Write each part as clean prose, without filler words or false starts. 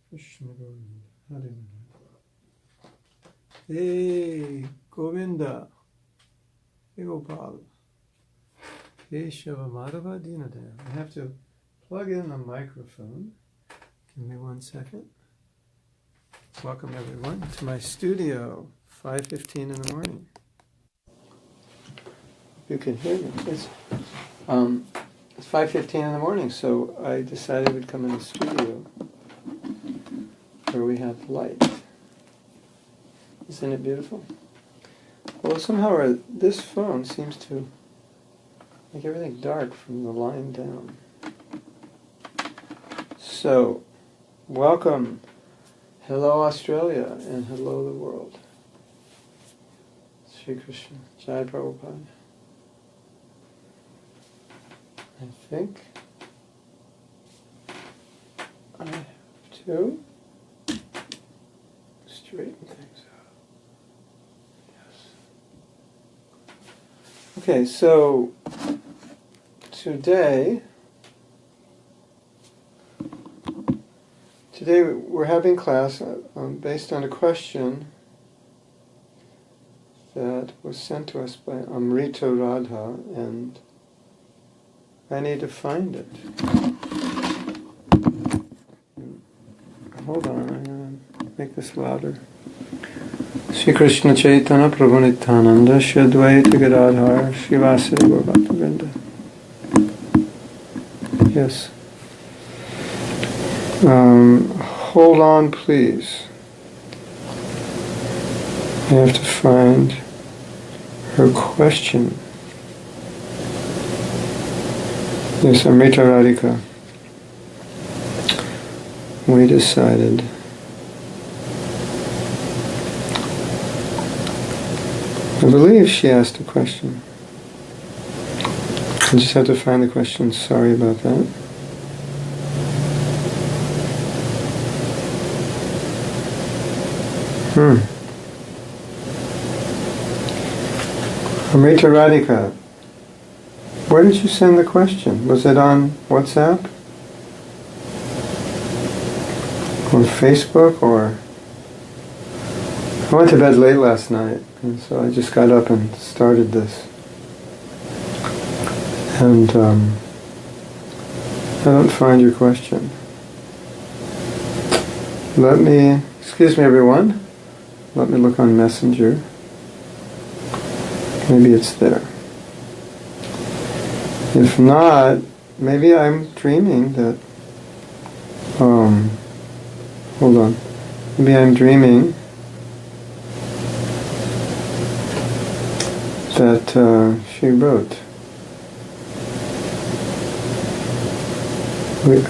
Krishna Govinda, Hare Hare. Hey, Govinda, hey Gopal, hey Shiva Madhava Dinadaya. I have to plug in the microphone. Give me 1 second. Welcome everyone to my studio, 5:15 in the morning. You can hear me. It's 5:15 in the morning, so I decided we'd come in the studio where we have light. Isn't it beautiful? Well, somehow this phone seems to make everything dark from the line down. So, welcome. Hello Australia and hello the world. Sri Krishna. Jai Prabhupada. I think I have to straighten things out. Yes. Okay, so today we're having class based on a question that was sent to us by Amrita Radha, and I need to find it. Hold on, I'm going to make this louder. Sri Krishna Chaitanya Prabhu Nityananda Shri Advaita Gadadhar Srivasadi Gaura Bhaktivinoda. Yes. Hold on, please. I have to find her question. Yes, Amrita Radhika. We decided I believe she asked a question. I just have to find the question. Sorry about that. Amrita Radhika, where did you send the question? Was it on WhatsApp? Or Facebook? Or I went to bed late last night, and so I just got up and started this. And I don't find your question. Excuse me everyone, let me look on Messenger. Maybe it's there. If not, maybe I'm dreaming that, hold on, maybe I'm dreaming that she wrote.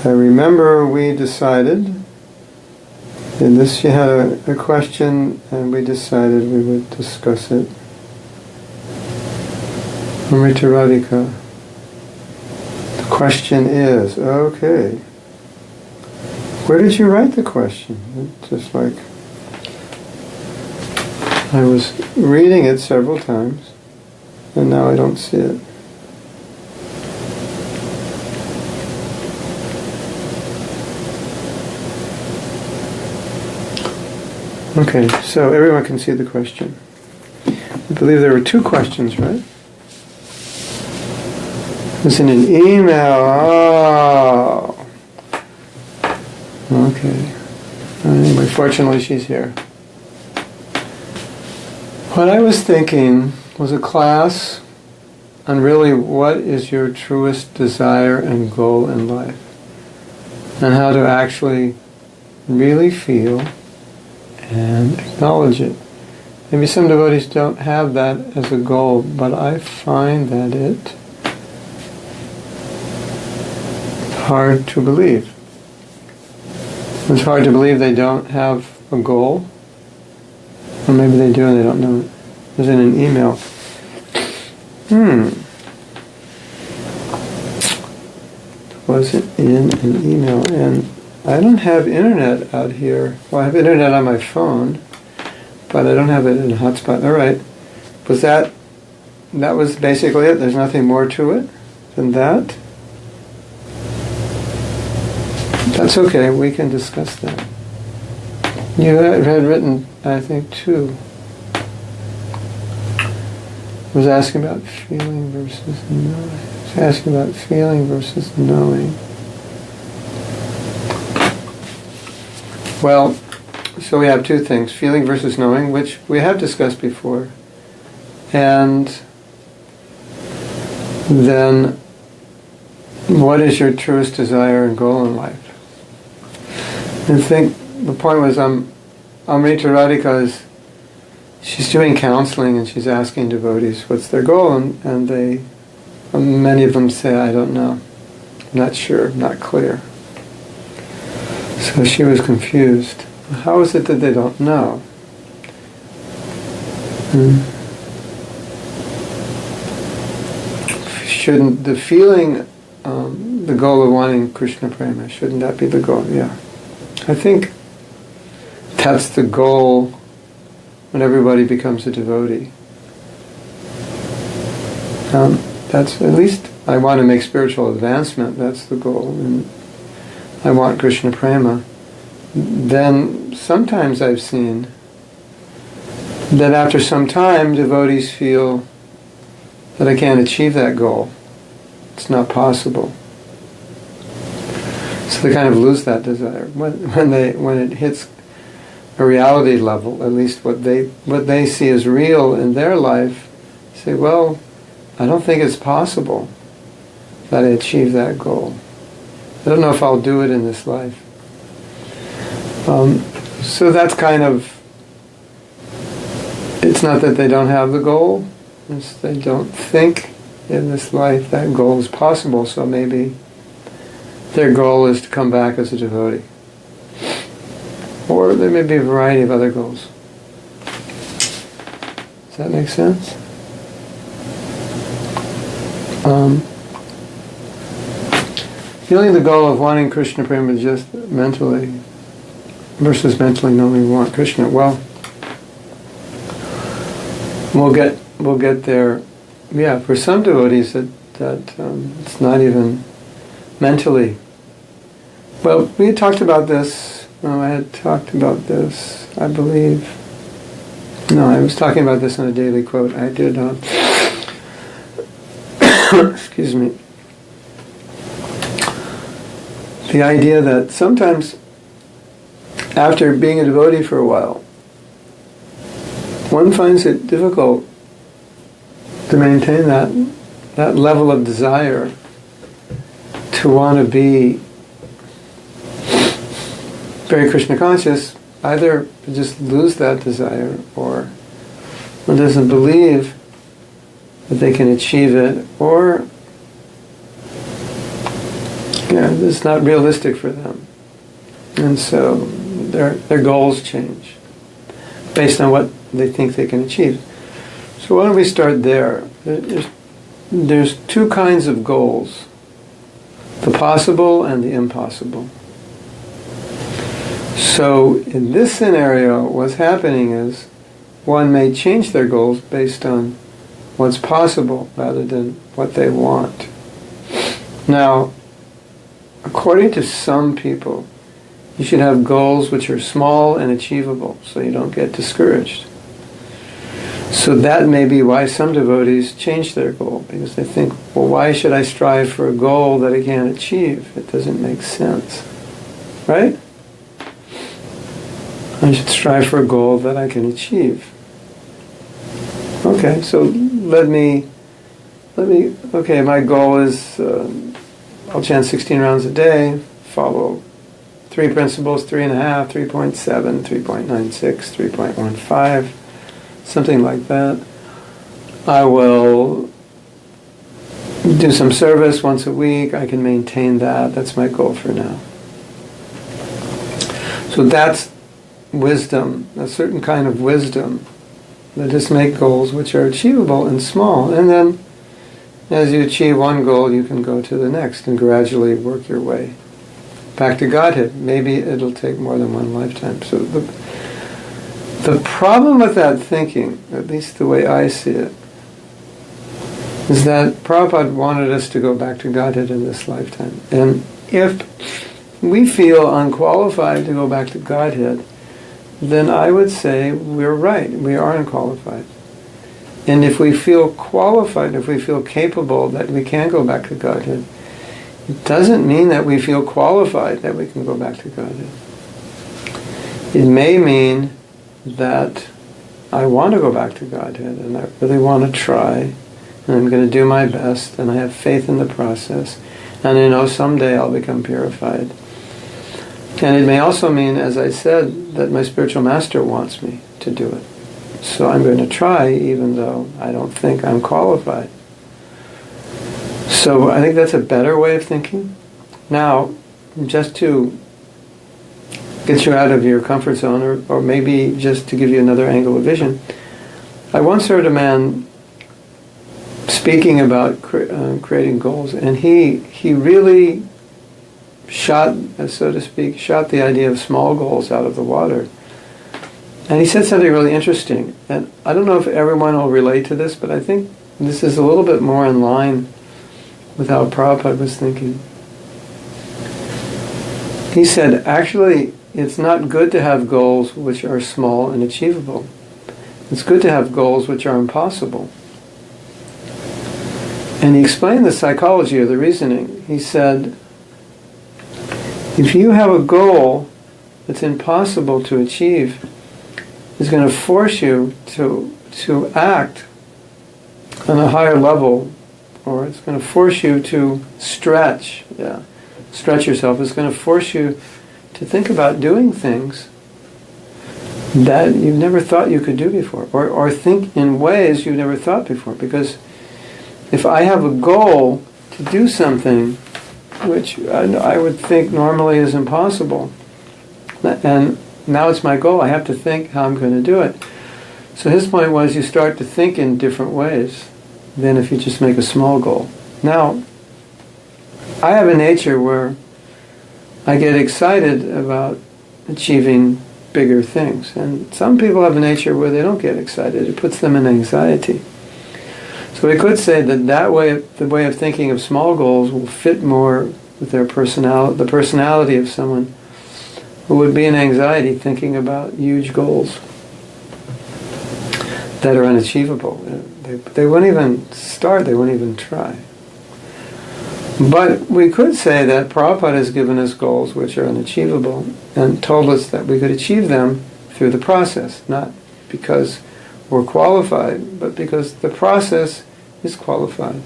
I remember we decided, in this she had a question and we decided we would discuss it. Amrita Radhika. The question is, okay, where did you write the question? It's just like, I was reading it several times and now I don't see it. Okay, so everyone can see the question. I believe there were 2 questions, right? It was in an email. Oh. Okay. Anyway, fortunately she's here. What I was thinking was a class on really what is your truest desire and goal in life, and how to actually really feel and acknowledge it. Maybe some devotees don't have that as a goal, but I find that it's hard to believe. It's hard to believe they don't have a goal, or maybe they do and they don't know it. It was in an email. Was it in an email? And I don't have internet out here. Well, I have internet on my phone, but I don't have it in a hotspot. All right. That was basically it? There's nothing more to it than that? That's okay, we can discuss that. You had written, I think, two. I was asking about feeling versus knowing. I was asking about feeling versus knowing. Well, so we have two things, feeling versus knowing, which we have discussed before. And then, what is your truest desire and goal in life? I think the point was, Amrita Radhika she's doing counseling and she's asking devotees what's their goal, and they, many of them say, I don't know, not sure, not clear. So she was confused. How is it that they don't know? Shouldn't the feeling, the goal of wanting Krishna prema, shouldn't that be the goal? Yeah. I think that's the goal when everybody becomes a devotee. That's, at least I want to make spiritual advancement, that's the goal, and I want Krishna prema. Then sometimes I've seen that after some time devotees feel that I can't achieve that goal. It's not possible. So they kind of lose that desire. When it hits a reality level, at least what they see as real in their life, say, well, I don't think it's possible that I achieve that goal. I don't know if I'll do it in this life. So that's kind of, it's not that they don't have the goal, it's they don't think in this life that goal is possible, so maybe their goal is to come back as a devotee. Or there may be a variety of other goals. Does that make sense? Feeling the goal of wanting Krishna prema just mentally versus mentally knowing we want Krishna. Well, we'll get there. Yeah, for some devotees that it's not even mentally. Well, we had talked about this. I had talked about this, I believe. No, I was talking about this in a daily quote. I did. Excuse me. The idea that sometimes, after being a devotee for a while, one finds it difficult to maintain that level of desire to want to be very Krishna conscious. Either just lose that desire, or one doesn't believe that they can achieve it, or it's not realistic for them, and so their goals change based on what they think they can achieve. So why don't we start there? There's two kinds of goals: the possible and the impossible. So in this scenario, what's happening is one may change their goals based on what's possible rather than what they want. Now, according to some people, you should have goals which are small and achievable so you don't get discouraged. So that may be why some devotees change their goal, because they think, well, why should I strive for a goal that I can't achieve? It doesn't make sense. Right? I should strive for a goal that I can achieve. Okay, so okay, my goal is, I'll chant 16 rounds a day, follow 3 principles, 3.5, 3.7, 3.96, 3.15, something like that. I will do some service once a week. I can maintain that. That's my goal for now. So that's wisdom, a certain kind of wisdom. That just make goals which are achievable and small. And then as you achieve one goal, you can go to the next and gradually work your way back to Godhead. Maybe it'll take more than one lifetime. So the problem with that thinking, at least the way I see it, is that Prabhupada wanted us to go back to Godhead in this lifetime. And if we feel unqualified to go back to Godhead, then I would say we're right. We are unqualified. And if we feel qualified, if we feel capable that we can go back to Godhead, it doesn't mean that we feel qualified that we can go back to Godhead. It may mean that I want to go back to Godhead and I really want to try and I'm going to do my best and I have faith in the process and I know someday I'll become purified. And it may also mean, as I said, that my spiritual master wants me to do it. So I'm going to try even though I don't think I'm qualified. So I think that's a better way of thinking. Now, just to get you out of your comfort zone, or maybe just to give you another angle of vision, I once heard a man speaking about creating goals, and he really shot, so to speak, shot the idea of small goals out of the water. And he said something really interesting, and I don't know if everyone will relate to this, but I think this is a little bit more in line with how Prabhupada was thinking. He said, actually, it's not good to have goals which are small and achievable. It's good to have goals which are impossible. And he explained the psychology of the reasoning. He said, if you have a goal that's impossible to achieve, it's going to force you to act on a higher level, or it's going to force you to stretch yourself. It's going to force you to think about doing things that you've never thought you could do before, or think in ways you've never thought before. Because if I have a goal to do something which I would think normally is impossible, and now it's my goal, I have to think how I'm going to do it. So his point was you start to think in different ways than if you just make a small goal. Now, I have a nature where I get excited about achieving bigger things. And some people have a nature where they don't get excited. It puts them in anxiety. So we could say that the way of thinking of small goals will fit more with their personality, the personality of someone who would be in anxiety thinking about huge goals that are unachievable. They won't even start, they won't even try. But we could say that Prabhupada has given us goals which are unachievable and told us that we could achieve them through the process, not because we're qualified, but because the process is qualified.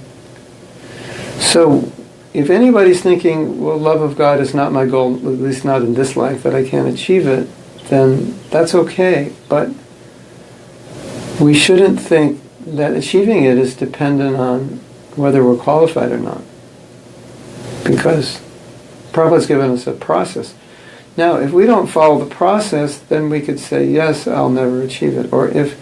So if anybody's thinking, well, love of God is not my goal, at least not in this life, that I can't achieve it, then that's okay. But we shouldn't think that achieving it is dependent on whether we're qualified or not. Because Prabhupada's given us a process. Now, if we don't follow the process, then we could say, yes, I'll never achieve it. Or if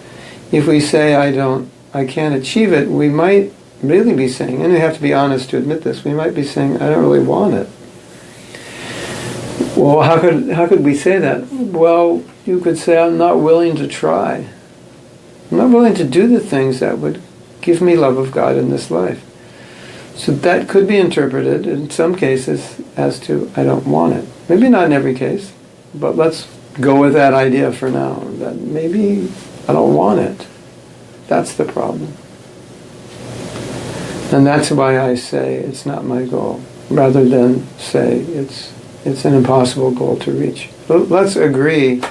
we say, I can't achieve it, we might really be saying, and we have to be honest to admit this, we might be saying, I don't really want it. Well, how could we say that? Well, you could say, I'm not willing to try. I'm not willing to do the things that would give me love of God in this life. So that could be interpreted in some cases as to, I don't want it. Maybe not in every case, but let's go with that idea for now, that maybe I don't want it. That's the problem. And that's why I say it's not my goal, rather than say it's an impossible goal to reach. Let's agree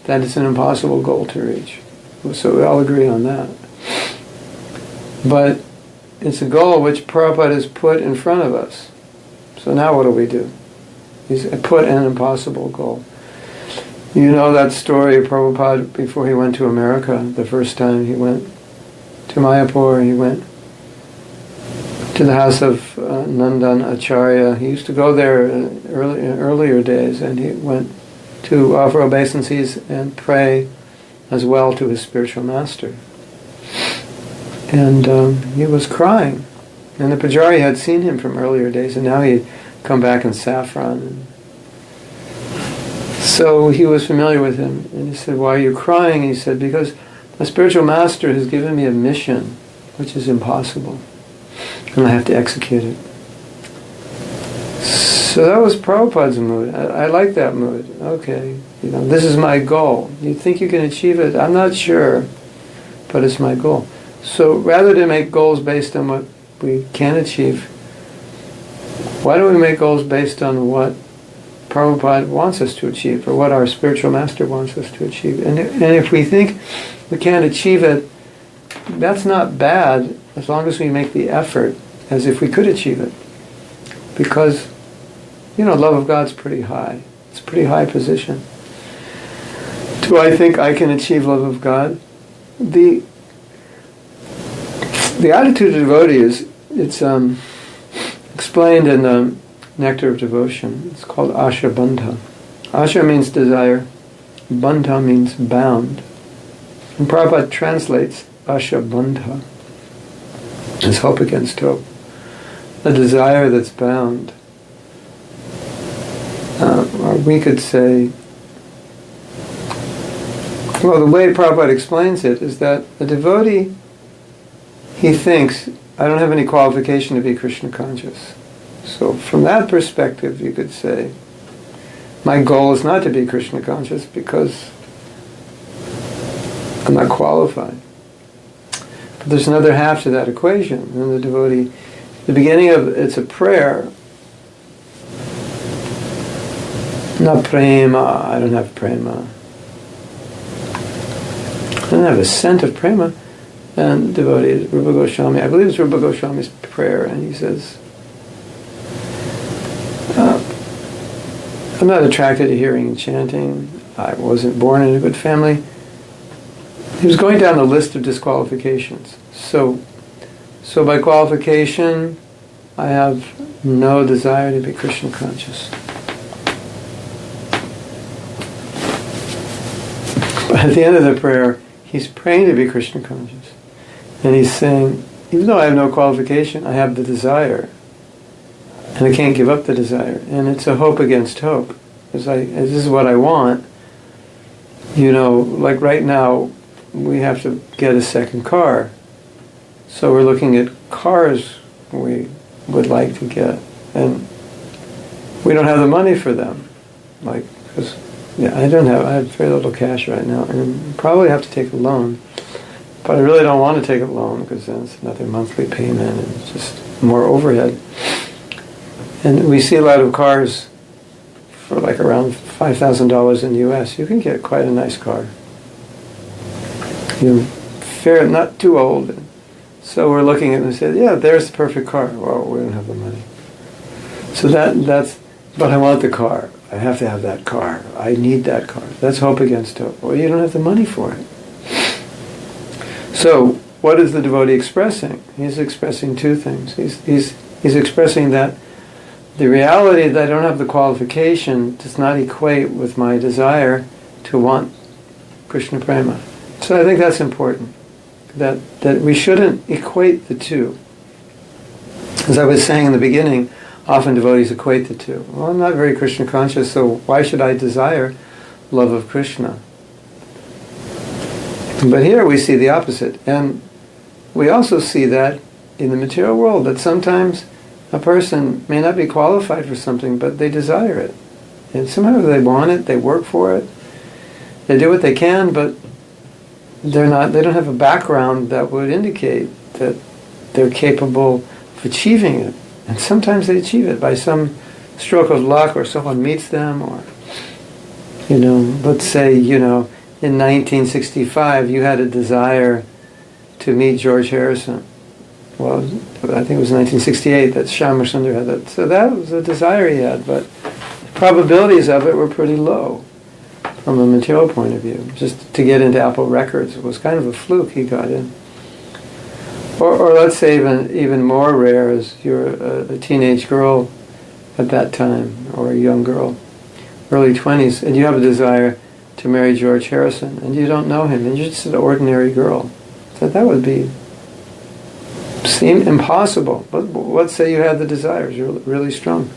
that it's an impossible goal to reach. So we all agree on that. But it's a goal which Prabhupada has put in front of us. So now what do? He's put an impossible goal. You know that story of Prabhupada before he went to America, the first time he went to Mayapur, he went to the house of Nandan Acharya. He used to go there in earlier days, and he went to offer obeisances and pray as well to his spiritual master. And he was crying. And the Pujari had seen him from earlier days, and now he'd come back in saffron. And so he was familiar with him. And he said, why are you crying? He said, because my spiritual master has given me a mission which is impossible. And I have to execute it. So that was Prabhupada's mood. I like that mood. Okay, this is my goal. You think you can achieve it? I'm not sure, but it's my goal. So rather than make goals based on what we can achieve, why don't we make goals based on what Prabhupada wants us to achieve, or what our spiritual master wants us to achieve? And if we think we can't achieve it, that's not bad, as long as we make the effort as if we could achieve it. Because, love of God's pretty high. It's a pretty high position. Do I think I can achieve love of God? The attitude of devotee it's explained in the Nectar of Devotion. It's called Asha Bandha. Asha means desire. Bandha means bound. And Prabhupada translates Asha Bandha as hope against hope. A desire that's bound. Or we could say, well, the way Prabhupada explains it is that a devotee, he thinks, I don't have any qualification to be Krishna conscious. So from that perspective, you could say, my goal is not to be Krishna conscious because I'm not qualified. But there's another half to that equation. And the devotee, the beginning of it's a prayer. Not prema, I don't have prema. I don't have a scent of prema. And devotee, Rupa Goswami, I believe it's Rupa Goswami's prayer, and he says, I'm not attracted to hearing and chanting. I wasn't born in a good family. He was going down the list of disqualifications. So by qualification, I have no desire to be Krishna conscious. But at the end of the prayer, he's praying to be Krishna conscious. And he's saying, even though I have no qualification, I have the desire. And I can't give up the desire. And it's a hope against hope. As this is what I want. Like right now, we have to get a second car. So we're looking at cars we would like to get. And we don't have the money for them. I have very little cash right now. And probably have to take a loan. But I really don't want to take a loan because then it's another monthly payment and it's just more overhead. And we see a lot of cars for around $5,000 in the U.S. You can get quite a nice car. Not too old. So we're looking at it and we say, yeah, there's the perfect car. Well, we don't have the money. So but I want the car. I have to have that car. I need that car. That's hope against hope. Well, you don't have the money for it. So, what is the devotee expressing? He's expressing two things. He's expressing that the reality that I don't have the qualification does not equate with my desire to want Krishna prema. So I think that's important. That we shouldn't equate the two. As I was saying in the beginning, often devotees equate the two. Well, I'm not very Krishna conscious, so why should I desire love of Krishna? But here we see the opposite. And we also see that in the material world, that sometimes a person may not be qualified for something, but they desire it. And somehow they want it, they work for it, they do what they can, but they don't have a background that would indicate that they're capable of achieving it. And sometimes they achieve it by some stroke of luck, or someone meets them, or, let's say, in 1965 you had a desire to meet George Harrison. Well, I think it was 1968 that Shyama Sundar had that. So that was a desire he had, but probabilities of it were pretty low from a material point of view. Just to get into Apple Records was kind of a fluke he got in. Or let's say even more rare is you're a teenage girl at that time, or a young girl, early 20s, and you have a desire to marry George Harrison, and you don't know him, and you're just an ordinary girl. So that would seem impossible. But let's say you had the desires, you're really strong.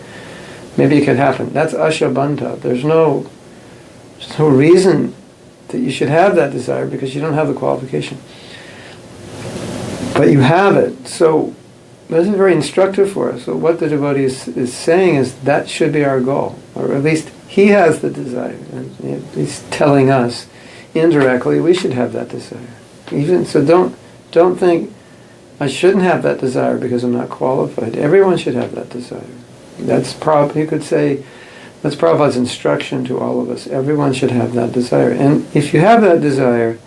Maybe it could happen. That's ashabanta. There's no reason that you should have that desire because you don't have the qualification. But you have it. So this is very instructive for us. So what the devotee is saying is that should be our goal, or at least he has the desire, and he's telling us indirectly we should have that desire. Even so, don't think I shouldn't have that desire because I'm not qualified. Everyone should have that desire. You could say that's Prabhupada's instruction to all of us. Everyone should have that desire, and if you have that desire,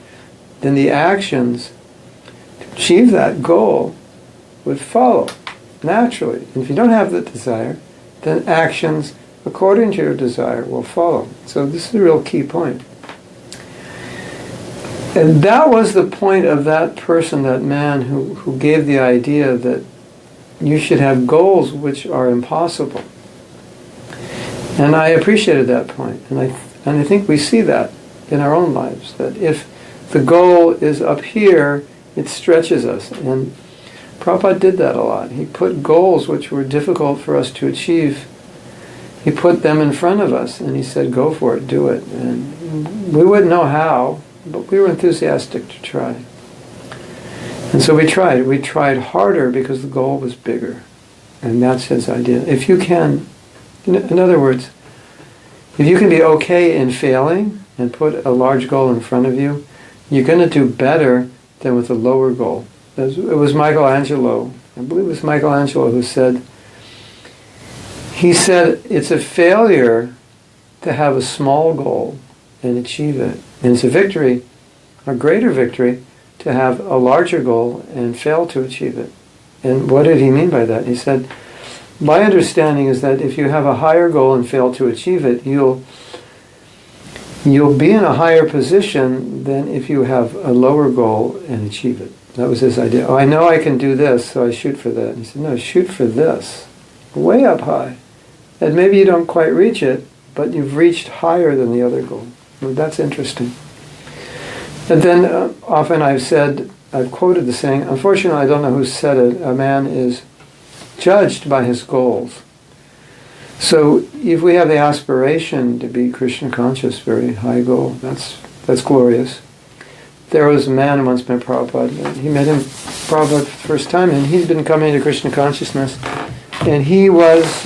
then the actions to achieve that goal would follow naturally. And if you don't have that desire, then actions according to your desire will follow. So this is a real key point. And that was the point of that person, that man who gave the idea that you should have goals which are impossible. And I appreciated that point. And I think we see that in our own lives, that if the goal is up here, it stretches us. And Prabhupada did that a lot. He put goals which were difficult for us to achieve. He put them in front of us and he said, go for it, do it. And we wouldn't know how, but we were enthusiastic to try. And so we tried. We tried harder because the goal was bigger. And that's his idea. If you can, in other words, if you can be okay in failing and put a large goal in front of you, you're going to do better than with a lower goal. It was Michelangelo, I believe it was Michelangelo who said, it's a failure to have a small goal and achieve it. And it's a victory, a greater victory, to have a larger goal and fail to achieve it. And what did he mean by that? He said, my understanding is that if you have a higher goal and fail to achieve it, you'll be in a higher position than if you have a lower goal and achieve it. That was his idea. Oh, I know I can do this, so I shoot for that. He said, no, shoot for this. Way up high. And maybe you don't quite reach it, but you've reached higher than the other goal. Well, that's interesting. And then often I've quoted the saying, unfortunately I don't know who said it, a man is judged by his goals. So if we have the aspiration to be Krishna conscious, very high goal, that's glorious. There was a man who once met Prabhupada. He met Prabhupada for the first time, and he'd been coming to Krishna consciousness, and he was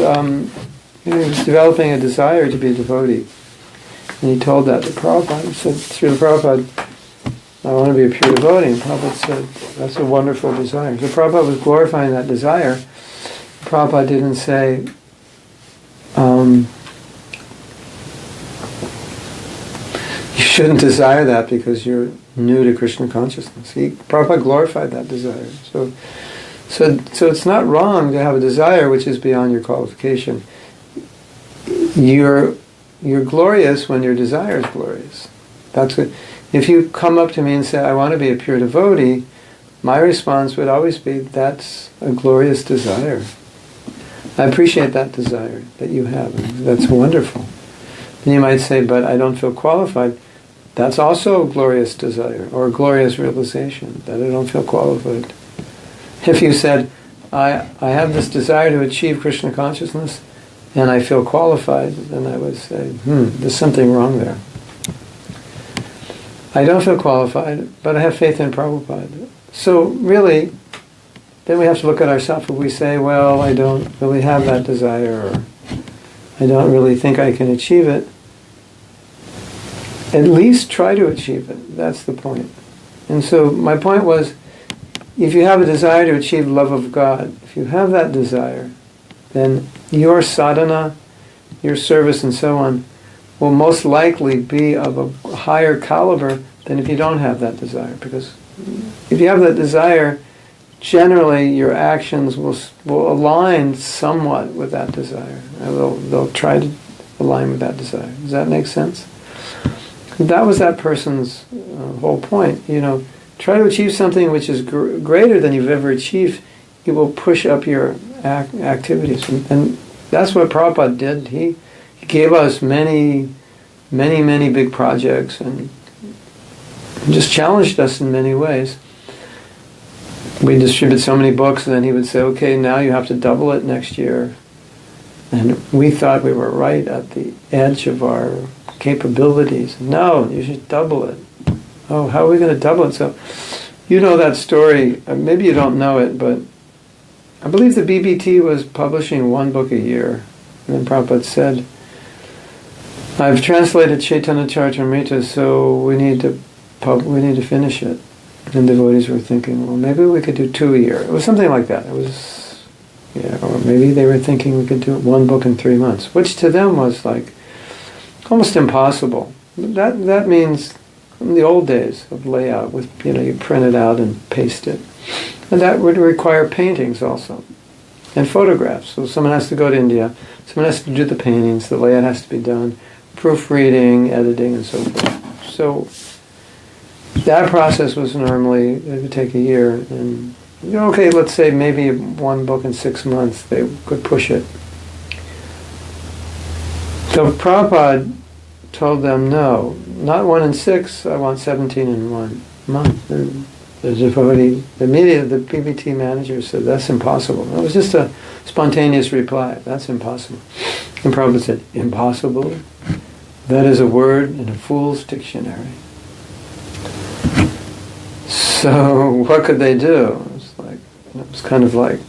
developing a desire to be a devotee. And he told that to Prabhupada. He said, Srila Prabhupada, I want to be a pure devotee. And Prabhupada said, that's a wonderful desire. So Prabhupada was glorifying that desire. Prabhupada didn't say, you shouldn't desire that because you're new to Krishna consciousness. Prabhupada glorified that desire. So it's not wrong to have a desire which is beyond your qualification. You're glorious when your desire is glorious. That's what. If you come up to me and say, I want to be a pure devotee, my response would always be, that's a glorious desire. I appreciate that desire that you have. That's wonderful. Then you might say, but I don't feel qualified. That's also a glorious desire, or a glorious realization, that I don't feel qualified. If you said, I have this desire to achieve Krishna consciousness, and I feel qualified, then I would say, there's something wrong there. I don't feel qualified, but I have faith in Prabhupada. So really, then we have to look at ourselves. If we say, well, I don't really have that desire, or I don't really think I can achieve it, at least try to achieve it. That's the point. And so my point was, if you have a desire to achieve love of God, if you have that desire, then your sadhana, your service and so on, will most likely be of a higher caliber than if you don't have that desire. Because if you have that desire, generally your actions will align somewhat with that desire. They'll try to align with that desire. Does that make sense? That was that person's whole point. Try to achieve something which is greater than you've ever achieved. It will push up your activities. And that's what Prabhupada did. He gave us many, many, many big projects and just challenged us in many ways. We distributed so many books, and then he would say, okay, now you have to double it next year. And we thought we were right at the edge of our capabilities. No, you should double it. Oh, how are we going to double it? So, you know that story. Maybe you don't know it, but I believe the BBT was publishing one book a year. And then Prabhupada said, I've translated Chaitanya Charitamrita, so we need to finish it. And devotees were thinking, well, maybe we could do 2 a year. It was something like that. It was, or maybe they were thinking we could do one book in 3 months, which to them was like almost impossible. That means in the old days of layout, with you print it out and paste it. And that would require paintings also, and photographs. So someone has to go to India, someone has to do the paintings, the layout has to be done, proofreading, editing, and so forth. So that process was normally, it would take a year. And, okay, let's say maybe one book in 6 months, they could push it. So Prabhupada told them, no, not 1 in 6, I want 17 in 1 month. And the devotee, the PBT manager said, that's impossible. It was just a spontaneous reply, that's impossible. And Prabhupada said, impossible? That is a word in a fool's dictionary. So what could they do? It was kind of like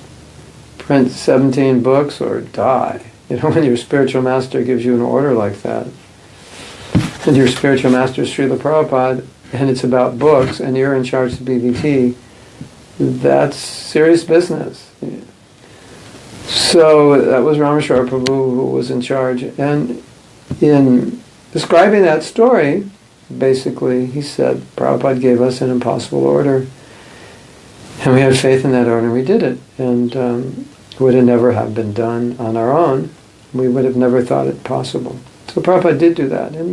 print 17 books or die. When your spiritual master gives you an order like that, and your spiritual master is Srila Prabhupada, and it's about books, and you're in charge of BBT, that's serious business. So that was Srila Prabhu who was in charge. And in describing that story, basically, he said, Prabhupada gave us an impossible order, and we had faith in that order, and we did it. And it would have never have been done on our own. We would have never thought it possible. So Prabhupada did do that, and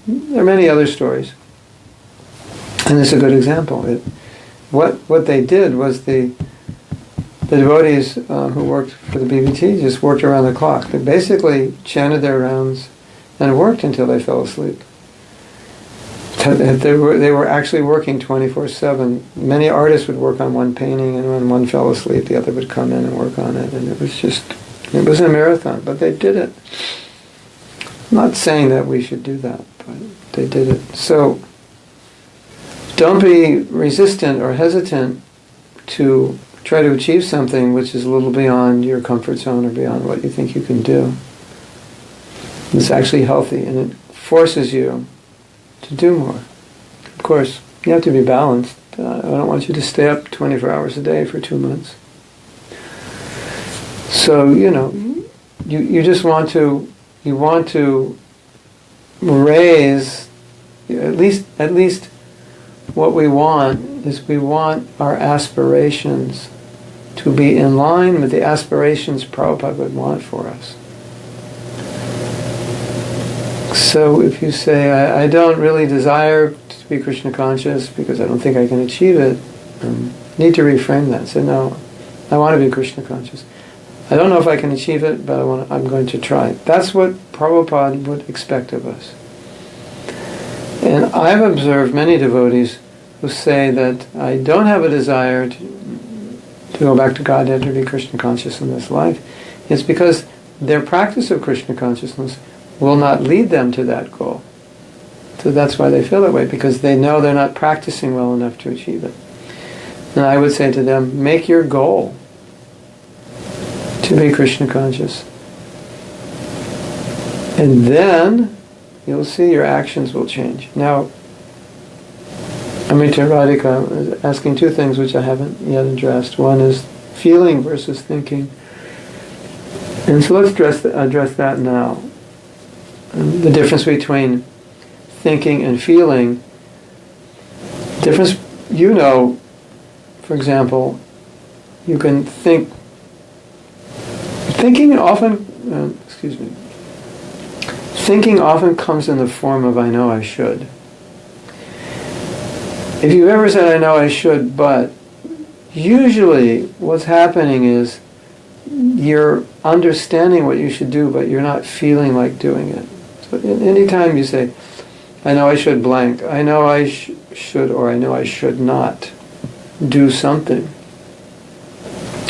there are many other stories. And this is a good example. What they did was the devotees who worked for the BBT just worked around the clock. They basically chanted their rounds and worked until they fell asleep. They were actually working 24/7. Many artists would work on one painting, and when one fell asleep, the other would come in and work on it. And it was a marathon, but they did it. I'm not saying that we should do that, but they did it. So don't be resistant or hesitant to try to achieve something which is a little beyond your comfort zone or beyond what you think you can do. It's actually healthy, and it forces you to do more. Of course, you have to be balanced. I don't want you to stay up 24 hours a day for 2 months. So, you just want to raise, at least what we want is we want our aspirations to be in line with the aspirations Prabhupada would want for us. So if you say, I don't really desire to be Krishna conscious because I don't think I can achieve it, you need to reframe that. Say, no, I want to be Krishna conscious. I don't know if I can achieve it, but I'm going to try. That's what Prabhupada would expect of us. And I've observed many devotees who say that I don't have a desire to go back to Godhead, to be Krishna conscious in this life. It's because their practice of Krishna consciousness will not lead them to that goal. So that's why they feel that way, because they know they're not practicing well enough to achieve it. And I would say to them, make your goal to be Krishna conscious. And then you'll see your actions will change. Now, Amrita Radhika is asking 2 things which I haven't yet addressed. One is feeling versus thinking. And so let's address that now. The difference between thinking and feeling. For example, you can think. Thinking often comes in the form of I know I should. If you've ever said I know I should, but usually what's happening is you're understanding what you should do, but you're not feeling like doing it. So anytime you say, I know I should blank, I know I should, or I know I should not do something.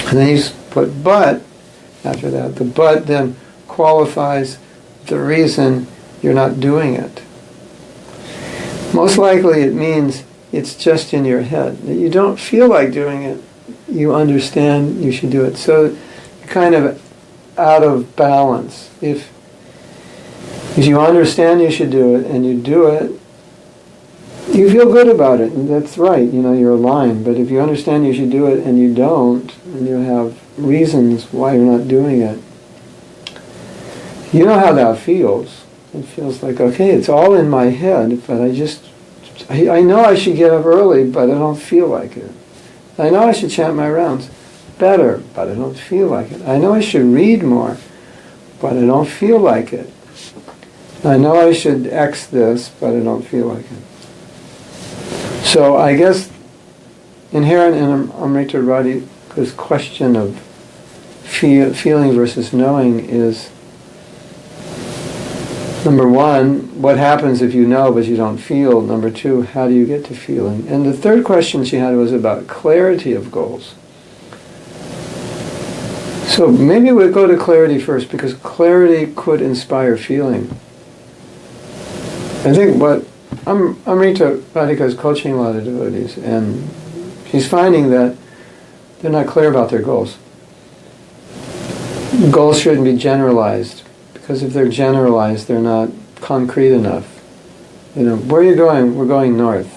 And then you put but after that. The but then qualifies the reason you're not doing it. Most likely it means it's just in your head. You don't feel like doing it, you understand you should do it. So you're kind of out of balance. If you understand you should do it and you do it, you feel good about it, and that's right, you're aligned. But if you understand you should do it and you don't, and you have reasons why you're not doing it, you know how that feels. It feels like, okay, it's all in my head, but I know I should get up early, but I don't feel like it. I know I should chant my rounds better, but I don't feel like it. I know I should read more, but I don't feel like it. I know I should X this, but I don't feel like it. So I guess inherent in Amrita Radhika's question of feeling versus knowing is, number one, what happens if you know but you don't feel? Number two, how do you get to feeling? And the third question she had was about clarity of goals. So maybe we'll go to clarity first, because clarity could inspire feeling. I think what Amrita Radhika is coaching a lot of devotees, and she's finding that they're not clear about their goals. Goals shouldn't be generalized, because if they're generalized, they're not concrete enough. Where are you going? We're going north.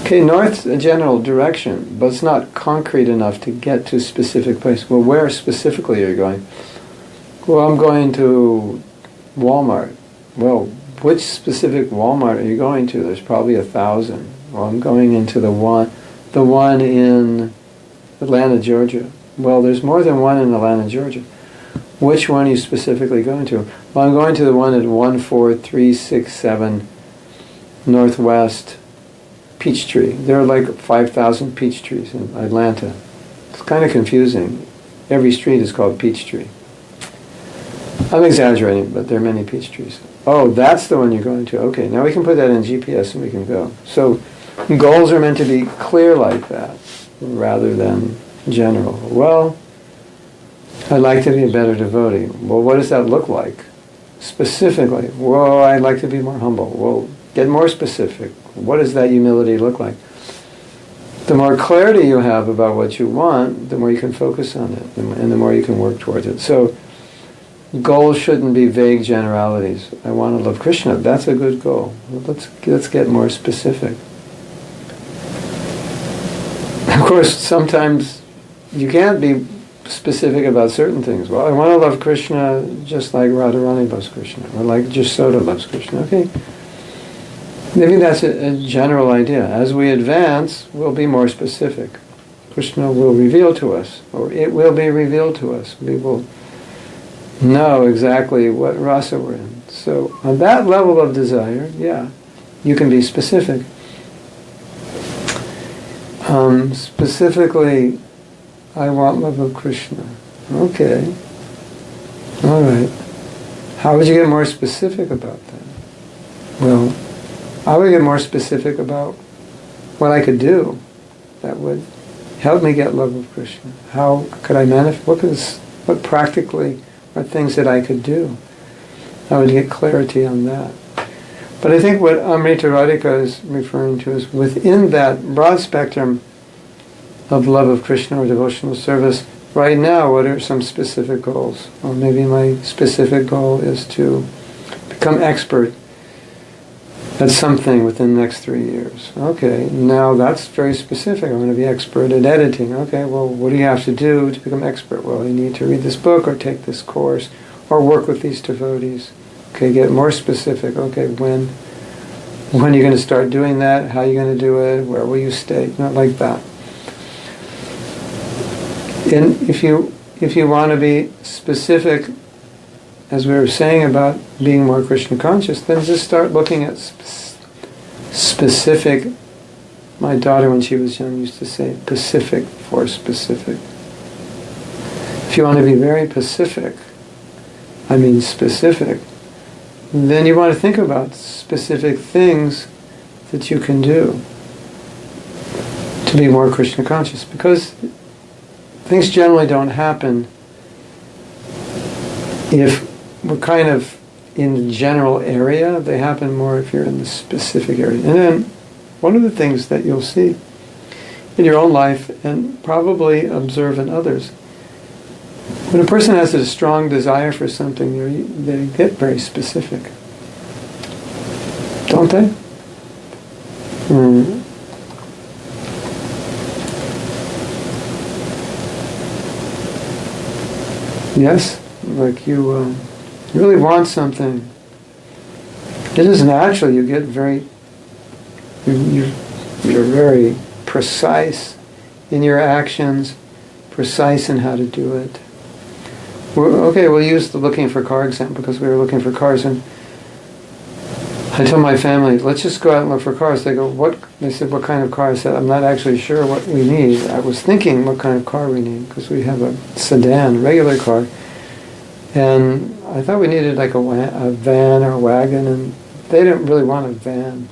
Okay, north's a general direction, but it's not concrete enough to get to a specific place. Well, where specifically are you going? Well, I'm going to Walmart. Well, which specific Walmart are you going to? There's probably 1,000. Well, I'm going into the one in Atlanta, Georgia. Well, there's more than one in Atlanta, Georgia. Which one are you specifically going to? Well, I'm going to the one at 14367 Northwest Peachtree. There are like 5,000 peach trees in Atlanta. It's kind of confusing. Every street is called Peachtree. I'm exaggerating, but there are many peach trees. Oh, that's the one you're going to. Okay, now we can put that in GPS and we can go. So goals are meant to be clear like that, rather than general. Well, I'd like to be a better devotee. Well, what does that look like? Specifically, well, I'd like to be more humble. Well, get more specific. What does that humility look like? The more clarity you have about what you want, the more you can focus on it, and the more you can work towards it. So goals shouldn't be vague generalities. I want to love Krishna. That's a good goal. Let's get more specific. Of course, sometimes you can't be specific about certain things. Well, I want to love Krishna just like Radharani loves Krishna, or like Jasoda loves Krishna. Okay. Maybe that's a general idea. As we advance, we'll be more specific. Krishna will reveal to us, or it will be revealed to us. We will know exactly what rasa we're in. So on that level of desire, yeah, you can be specific. Specifically, I want love of Krishna. Okay. All right. How would you get more specific about that? Well, I would get more specific about what I could do that would help me get love of Krishna. How could I manifest? What practically are things that I could do? I would get clarity on that. But I think what Amrita Radhika is referring to is within that broad spectrum of love of Krishna or devotional service, right now, what are some specific goals? Or maybe my specific goal is to become expert at something within the next 3 years. Okay, now that's very specific. I'm going to be expert at editing. Okay, well, what do you have to do to become expert? Well, you need to read this book or take this course or work with these devotees. Okay, get more specific. Okay, when are you going to start doing that? How are you going to do it? Where will you stay? Not like that. And if you want to be specific, as we were saying about being more Krishna conscious, then just start looking at specific. My daughter, when she was young, used to say Pacific for specific. If you want to be very specific, then you want to think about specific things that you can do to be more Krishna conscious, because things generally don't happen if we're kind of in the general area. They happen more if you're in the specific area. And then one of the things that you'll see in your own life and probably observe in others. When a person has a strong desire for something, they get very specific. Don't they? Yes? Like you really want something. It is natural. You get very... You're very precise in your actions, precise in how to do it. We'll use the looking for car example because we were looking for cars, and I told my family, let's just go out and look for cars. They go, what? They said, what kind of car? I said, I'm not actually sure what we need. I was thinking what kind of car we need because we have a sedan, regular car, and I thought we needed like a van or a wagon, and they didn't really want a van.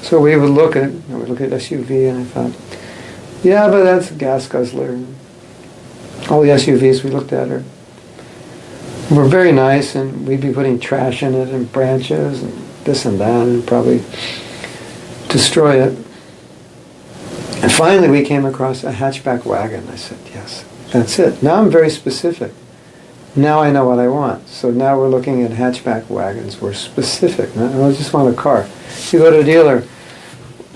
So we would look at SUV, and I thought, yeah, but that's a gas guzzler. All the SUVs we looked at were very nice, and we'd be putting trash in it and branches and this and that, and probably destroy it. And finally we came across a hatchback wagon. I said, yes, that's it. Now I'm very specific. Now I know what I want. So now we're looking at hatchback wagons. We're specific. I don't just want a car. You go to a dealer,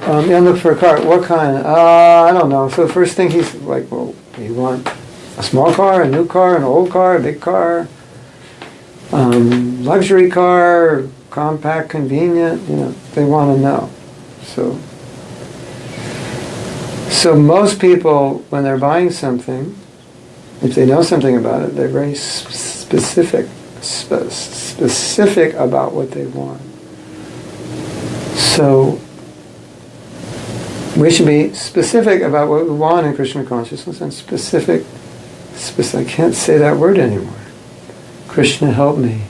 you look for a car. What kind? I don't know. So the first thing he's like, well, you want a small car, a new car, an old car, a big car, luxury car, compact, convenient. They want to know. So most people, when they're buying something, if they know something about it, they're very specific about what they want. So we should be specific about what we want in Krishna consciousness, and specific, I can't say that word anymore. Krishna, help me.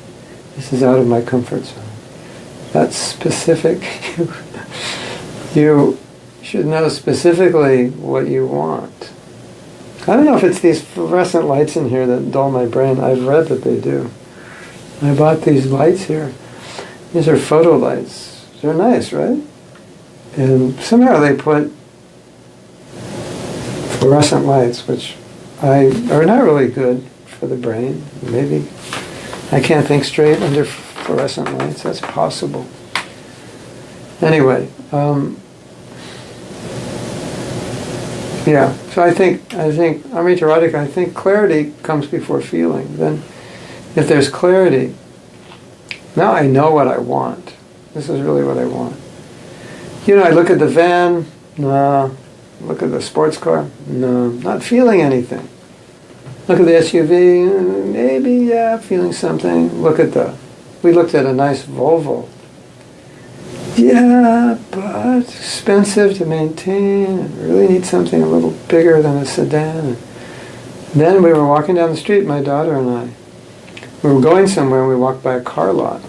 This is out of my comfort zone. That's specific. You should know specifically what you want. I don't know if it's these fluorescent lights in here that dull my brain. I've read that they do. I bought these lights here. These are photo lights. They're nice, right? And somehow they put fluorescent lights, which are not really good for the brain. Maybe I can't think straight under fluorescent lights. That's possible. Anyway, yeah. So I think Amrita Radhika, I think clarity comes before feeling. Then, if there's clarity, now I know what I want. This is really what I want. I look at the van, no. Look at the sports car, no. Not feeling anything. Look at the SUV, maybe, yeah, feeling something. We looked at a nice Volvo. Yeah, but expensive to maintain. And really need something a little bigger than a sedan. Then we were walking down the street, my daughter and I. We were going somewhere and we walked by a car lot.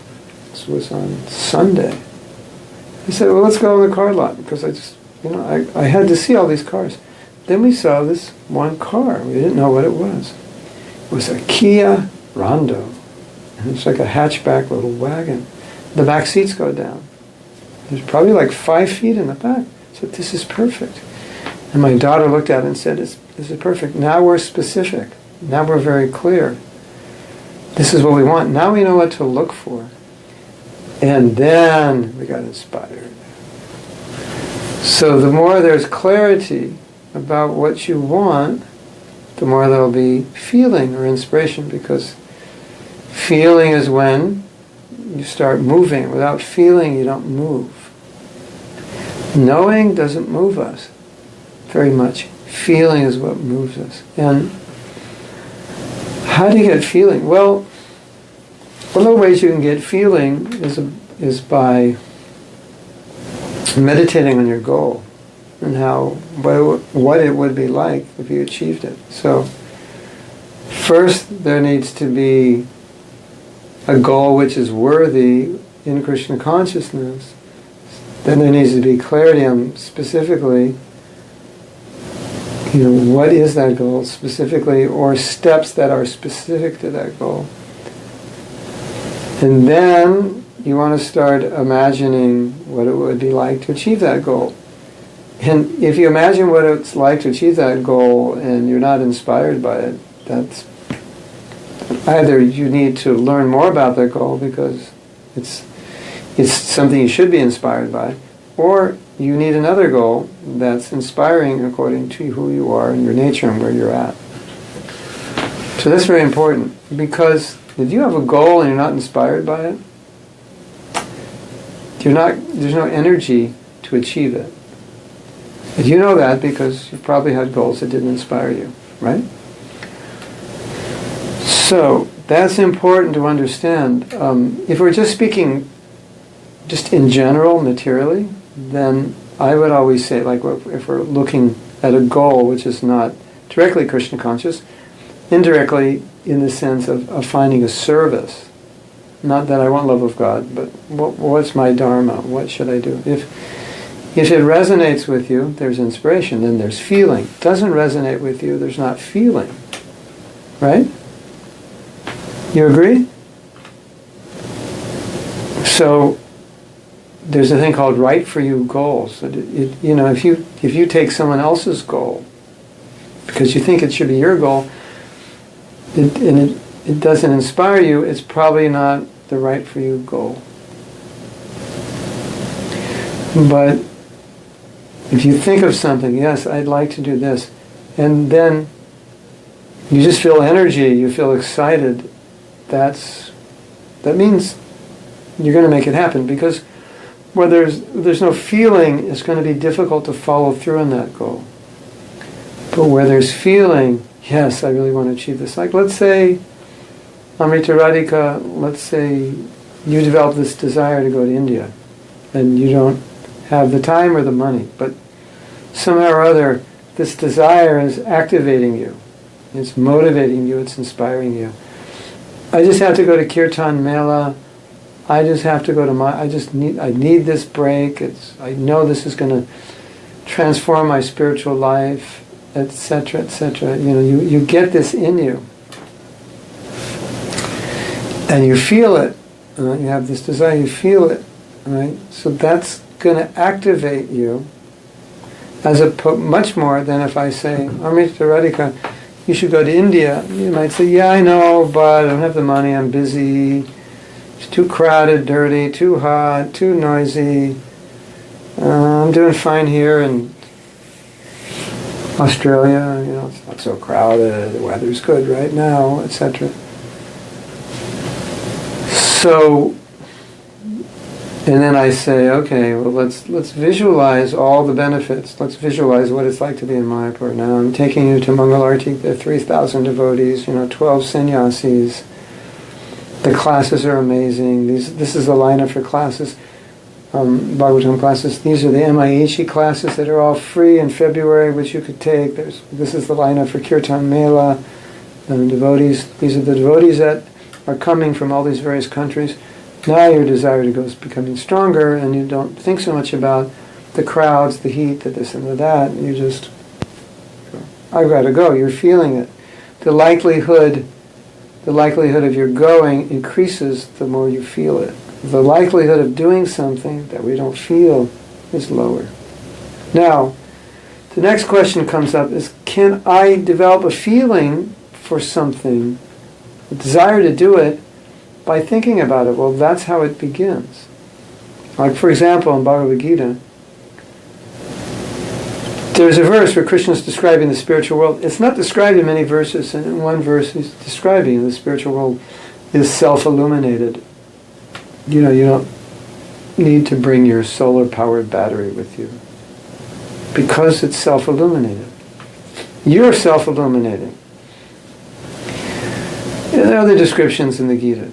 This was on Sunday. I said, well, let's go in the car lot because I had to see all these cars. Then we saw this one car. We didn't know what it was. It was a Kia Rondo. And it's like a hatchback little wagon. The back seats go down. There's probably like 5 feet in the back. I said, this is perfect. And my daughter looked at it and said, this is perfect. Now we're specific. Now we're very clear. This is what we want. Now we know what to look for. And then we got inspired. So the more there's clarity about what you want, the more there'll be feeling or inspiration, because feeling is when you start moving. Without feeling, you don't move. Knowing doesn't move us very much. Feeling is what moves us. And how do you get feeling? Well, one of the ways you can get feeling is by meditating on your goal and what it would be like if you achieved it. So first there needs to be a goal which is worthy in Krishna consciousness. Then there needs to be clarity on specifically, what is that goal specifically, or steps that are specific to that goal. And then you want to start imagining what it would be like to achieve that goal. And if you imagine what it's like to achieve that goal and you're not inspired by it, that's either you need to learn more about that goal because it's something you should be inspired by, or you need another goal that's inspiring according to who you are and your nature and where you're at. So that's very important, because if you have a goal and you're not inspired by it, there's no energy to achieve it. And you know that because you've probably had goals that didn't inspire you, right? So that's important to understand. If we're just speaking just in general, materially, then I would always say, like, if we're looking at a goal which is not directly Krishna conscious, indirectly in the sense of finding a service. Not that I want love of God, but what's my dharma? What should I do? If it resonates with you, there's inspiration, then there's feeling. Doesn't resonate with you, there's not feeling. Right? You agree? So there's a thing called right for you goals. If you take someone else's goal because you think it should be your goal, and it doesn't inspire you, it's probably not the right for you goal. But if you think of something, yes, I'd like to do this, and then you just feel energy, you feel excited, that means you're going to make it happen, because where there's no feeling, it's going to be difficult to follow through on that goal. But where there's feeling, yes, I really want to achieve this. Like, let's say, Amrita Radhika, let's say you develop this desire to go to India, and you don't have the time or the money, but somehow or other, this desire is activating you. It's motivating you, it's inspiring you. I just have to go to Kirtan Mela. I just have to go to I need this break. I know this is going to transform my spiritual life, etc., etc. You get this in you. And you feel it. You have this desire, you feel it. Right? So that's going to activate you much more than if I say, Amrita Radhika, you should go to India. You might say, yeah, I know, but I don't have the money, I'm busy. It's too crowded, dirty, too hot, too noisy. I'm doing fine here in Australia. It's not so crowded, the weather's good right now, etc. So, and then I say, okay, well, let's visualize all the benefits. Let's visualize what it's like to be in Mayapur. Now I'm taking you to Mangalarti. There are 3,000 devotees, 12 sannyasis. The classes are amazing. This is the lineup for classes, Bhagavatam classes. These are the MIHE classes that are all free in February, which you could take. This is the lineup for Kirtan Mela, devotees. These are the devotees that are coming from all these various countries. Now your desire to go is becoming stronger, and you don't think so much about the crowds, the heat, the this and the that. You just, I've got to go. You're feeling it. The likelihood of your going increases the more you feel it. The likelihood of doing something that we don't feel is lower. Now, the next question comes up is, can I develop a feeling for something, a desire to do it, by thinking about it? Well, that's how it begins. Like, for example, in Bhagavad Gita, there's a verse where Krishna is describing the spiritual world. It's not described in many verses, and in one verse he's describing the spiritual world is self-illuminated. You don't need to bring your solar-powered battery with you, because it's self-illuminated. You're self-illuminating. And there are other descriptions in the Gita.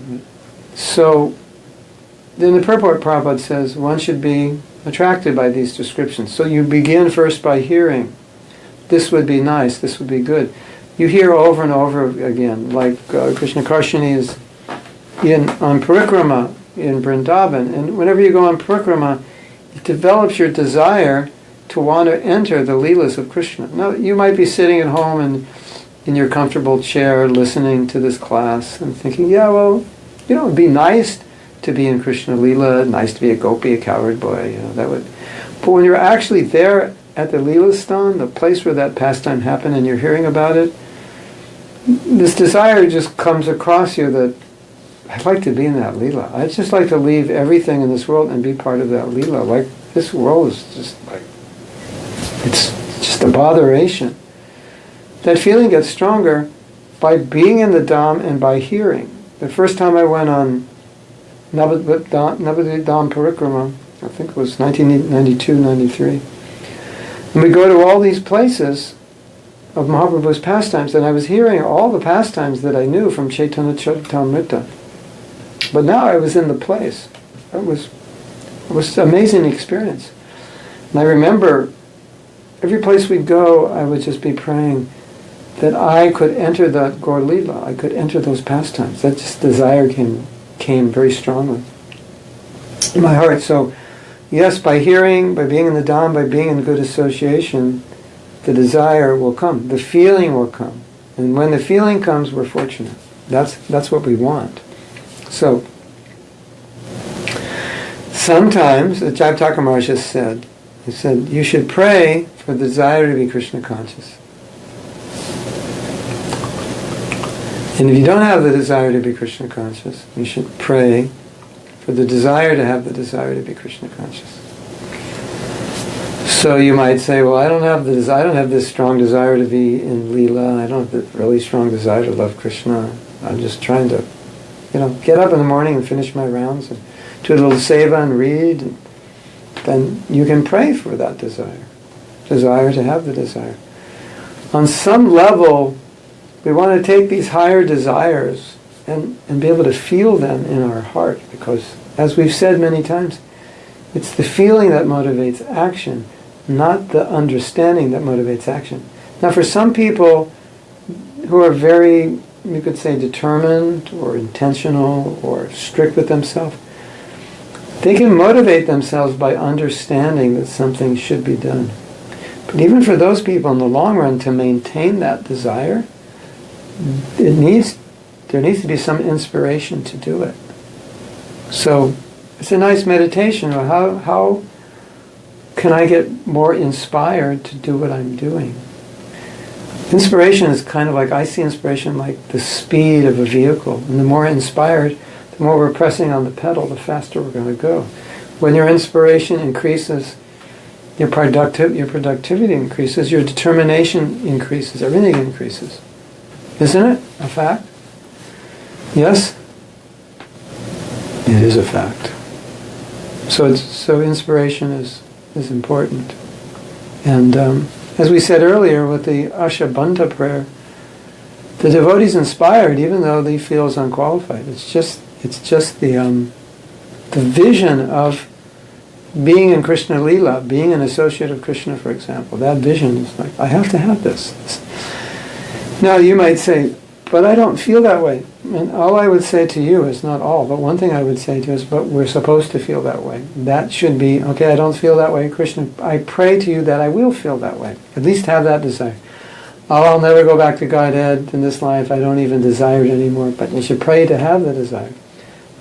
So, then the purport, Prabhupada says, one should be attracted by these descriptions. So you begin first by hearing, this would be nice, this would be good. You hear over and over again, like Krishna Karshani is on parikrama in Vrindavan, and whenever you go on parikrama, it develops your desire to want to enter the leelas of Krishna. Now, you might be sitting at home and in your comfortable chair listening to this class and thinking, yeah, well, it'd be nice to be in Krishna Leela, nice to be a gopi, a cowherd boy, that would. But when you're actually there at the Leela Stan, the place where that pastime happened, and you're hearing about it, this desire just comes across you that I'd like to be in that Leela. I'd just like to leave everything in this world and be part of that Leela. Like, this world is just like, it's just a botheration. That feeling gets stronger by being in the Dham and by hearing. The first time I went on Navadvip Dham Parikrama, I think it was 1992, 93, and we go to all these places of Mahaprabhu's pastimes, and I was hearing all the pastimes that I knew from Chaitanya Charitamrita. But now I was in the place. It was an amazing experience. And I remember every place we'd go, I would just be praying that I could enter that Gaur Leela. I could enter those pastimes. That just desire came very strongly in my heart. So, yes, by hearing, by being in the Dham, by being in good association, the desire will come. The feeling will come. And when the feeling comes, we're fortunate. That's what we want. So, sometimes, the Jayapataka Maharaj has said, he said, you should pray for the desire to be Krishna conscious. And if you don't have the desire to be Krishna conscious, you should pray for the desire to have the desire to be Krishna conscious. So you might say, well, I don't have this strong desire to be in Leela. I don't have this really strong desire to love Krishna. I'm just trying to, get up in the morning and finish my rounds and do a little seva and read. And then you can pray for that desire to have the desire. On some level, we want to take these higher desires and be able to feel them in our heart, because, as we've said many times, it's the feeling that motivates action, not the understanding that motivates action. Now, for some people who are very, you could say, determined or intentional or strict with themselves, they can motivate themselves by understanding that something should be done. But even for those people, in the long run, to maintain that desire, there needs to be some inspiration to do it. So it's a nice meditation. How can I get more inspired to do what I'm doing? Inspiration is kind of like, I see inspiration like the speed of a vehicle. And the more inspired, the more we're pressing on the pedal, the faster we're going to go. When your inspiration increases, your productivity increases, your determination increases, everything increases. Isn't it a fact? Yes? It is a fact. So inspiration is important. And as we said earlier with the Ashabanta prayer, the devotee's inspired even though they feel is unqualified. It's just the vision of being in Krishna Leela, being an associate of Krishna, for example. That vision is like, I have to have this. Now you might say, but I don't feel that way. And all I would say to you is, not all, but one thing I would say to you is, but we're supposed to feel that way. That should be, okay, I don't feel that way, Krishna, I pray to you that I will feel that way. At least have that desire. Oh, I'll never go back to Godhead in this life, I don't even desire it anymore, but you should pray to have the desire.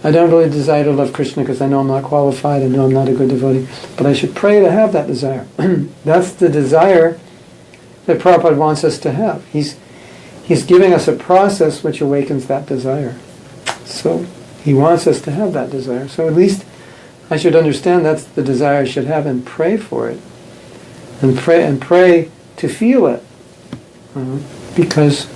I don't really desire to love Krishna because I know I'm not qualified, I know I'm not a good devotee, but I should pray to have that desire. That's the desire that Prabhupada wants us to have. He's giving us a process which awakens that desire. So he wants us to have that desire. So at least I should understand that's the desire I should have and pray for it. And pray to feel it. Because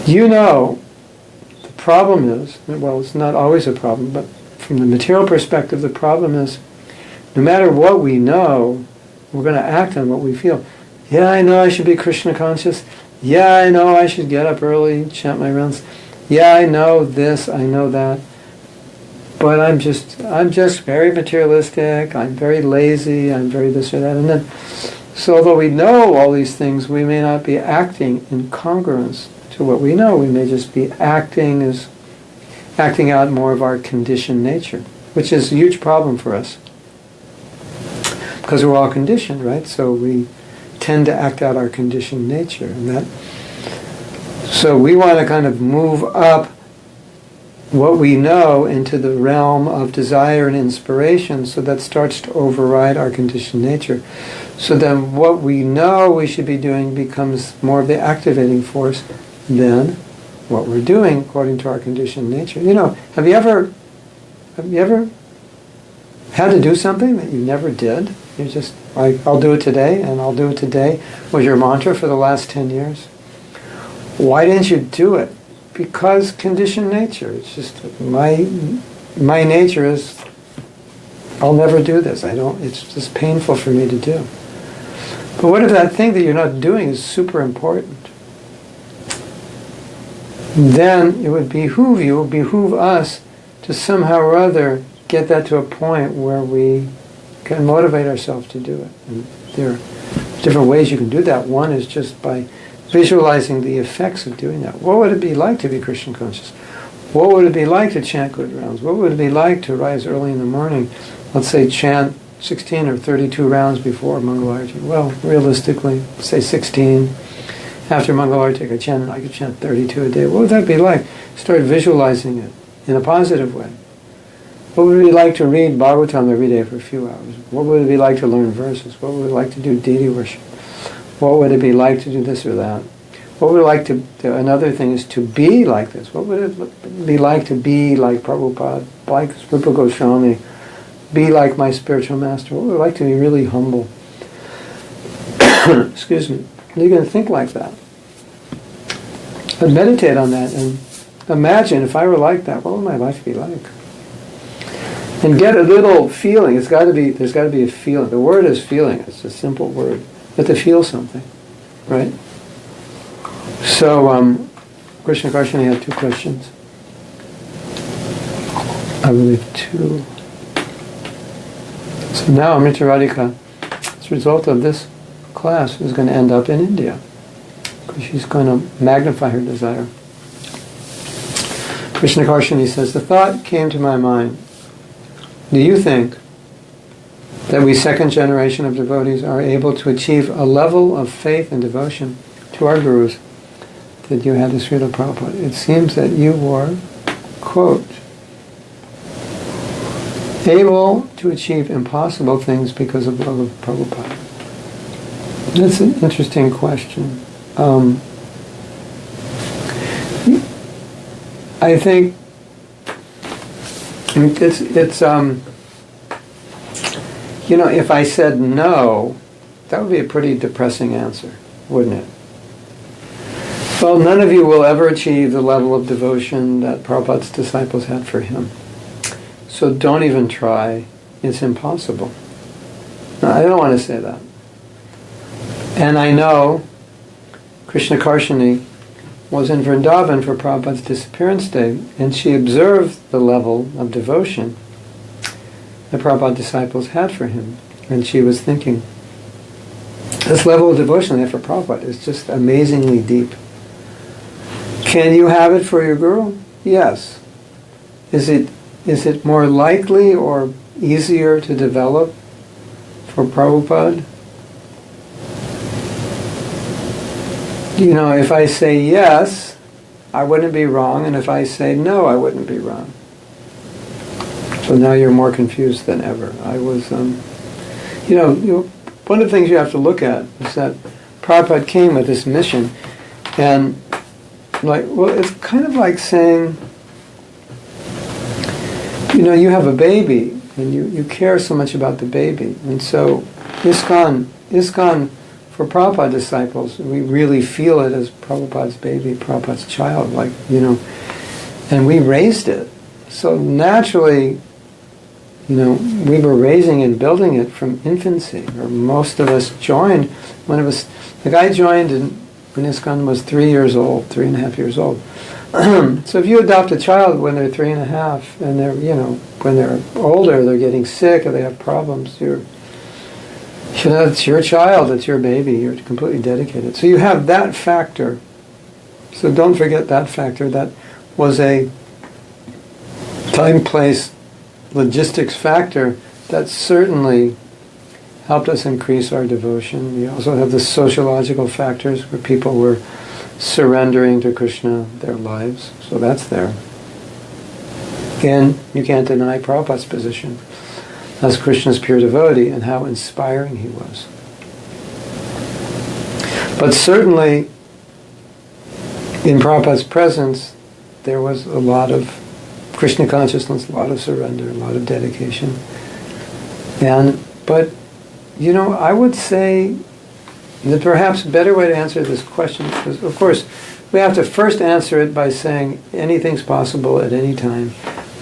the problem is, well, it's not always a problem, but from the material perspective, the problem is no matter what we know, we're going to act on what we feel. Yeah, I know I should be Krishna conscious. Yeah, I know I should get up early, chant my rounds. Yeah, I know this, I know that. But I'm just very materialistic, I'm very lazy, I'm very this or that. And then, so although we know all these things, we may not be acting in congruence to what we know. We may just be acting out more of our conditioned nature, which is a huge problem for us. Because we're all conditioned, right? So we tend to act out our conditioned nature, and so we want to kind of move up what we know into the realm of desire and inspiration, so that starts to override our conditioned nature. So then what we know we should be doing becomes more of the activating force than what we're doing according to our conditioned nature. You know, have you ever had to do something that you never did? You're just like, I'll do it today, and I'll do it today, was your mantra for the last 10 years. Why didn't you do it? Because conditioned nature. It's just my nature is, I'll never do this. It's just painful for me to do. But what if that thing that you're not doing is super important? Then it would behoove us to somehow or other get that to a point where we can motivate ourselves to do it. And there are different ways you can do that. One is just by visualizing the effects of doing that. What would it be like to be Krishna conscious? What would it be like to chant good rounds? What would it be like to rise early in the morning, let's say chant 16 or 32 rounds before Mangalarti? Well, realistically, say 16. After Mangalarti, I could chant 32 a day. What would that be like? Start visualizing it in a positive way. What would it be like to read Bhagavatam every day for a few hours? What would it be like to learn verses? What would it be like to do deity worship? What would it be like to do this or that? What would it like to, another thing is to be like this. What would it be like to be like Prabhupada, like Rupa Goswami, be like my spiritual master? What would it like to be really humble? Excuse me. You're going to think like that. But meditate on that and imagine if I were like that, what would my life be like? And get a little feeling. There's got to be a feeling. The word is feeling. It's a simple word. But to feel something, right? So, Krishna Karshani had 2 questions. I believe 2. So now Amrita Radhika, as a result of this class, is going to end up in India, because she's going to magnify her desire. Krishna Karshani says, the thought came to my mind, do you think that we second generation of devotees are able to achieve a level of faith and devotion to our gurus that you had to Srila Prabhupada? It seems that you were, quote, able to achieve impossible things because of love of Prabhupada. That's an interesting question. I think it's you know, if I said no, that would be a pretty depressing answer, wouldn't it? Well, none of you will ever achieve the level of devotion that Prabhupada's disciples had for him. So don't even try. It's impossible. No, I don't want to say that. And I know Krishna Karshani was in Vrindavan for Prabhupada's disappearance day, and she observed the level of devotion the Prabhupada disciples had for him. And she was thinking, this level of devotion they have for Prabhupada is just amazingly deep. Can you have it for your guru? Yes. Is it more likely or easier to develop for Prabhupada? You know, if I say yes, I wouldn't be wrong, and if I say no, I wouldn't be wrong. So now you're more confused than ever. I was, you know, one of the things you have to look at is that Prabhupada came with this mission, and like, well, it's kind of like saying, you know, you have a baby, and you care so much about the baby, and so ISKCON for Prabhupada disciples, we really feel it as Prabhupada's baby, Prabhupada's child, like, you know, and we raised it. So naturally, you know, we were raising and building it from infancy, or most of us joined when it was, like I joined when ISKCON was 3.5 years old. So if you adopt a child when they're 3.5, and they're, you know, when they're older, they're getting sick or they have problems, you know, it's your child, it's your baby, you're completely dedicated. So you have that factor. So don't forget that factor. That was a time, place, logistics factor that certainly helped us increase our devotion. We also have the sociological factors where people were surrendering to Krishna their lives. So that's there. And you can't deny Prabhupada's position as Krishna's pure devotee and how inspiring he was. But certainly, in Prabhupada's presence, there was a lot of Krishna consciousness, a lot of surrender, a lot of dedication. But I would say that perhaps a better way to answer this question is, of course, we have to first answer it by saying anything's possible at any time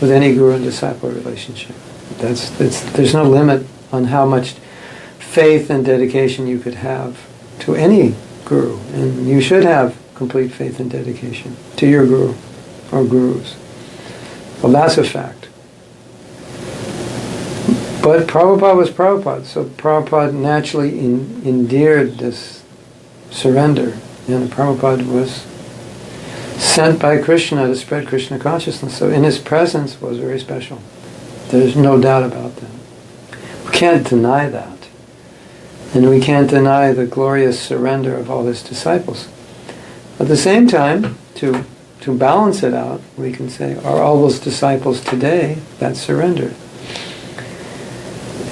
with any guru and disciple relationship. There's no limit on how much faith and dedication you could have to any guru, and you should have complete faith and dedication to your guru or gurus. Well, that's a fact. But Prabhupada was Prabhupada, so Prabhupada naturally endeared this surrender, and Prabhupada was sent by Krishna to spread Krishna consciousness, so in his presence was very special. There's no doubt about that. We can't deny that. And we can't deny the glorious surrender of all his disciples. At the same time, to balance it out, we can say, are all those disciples today that surrendered?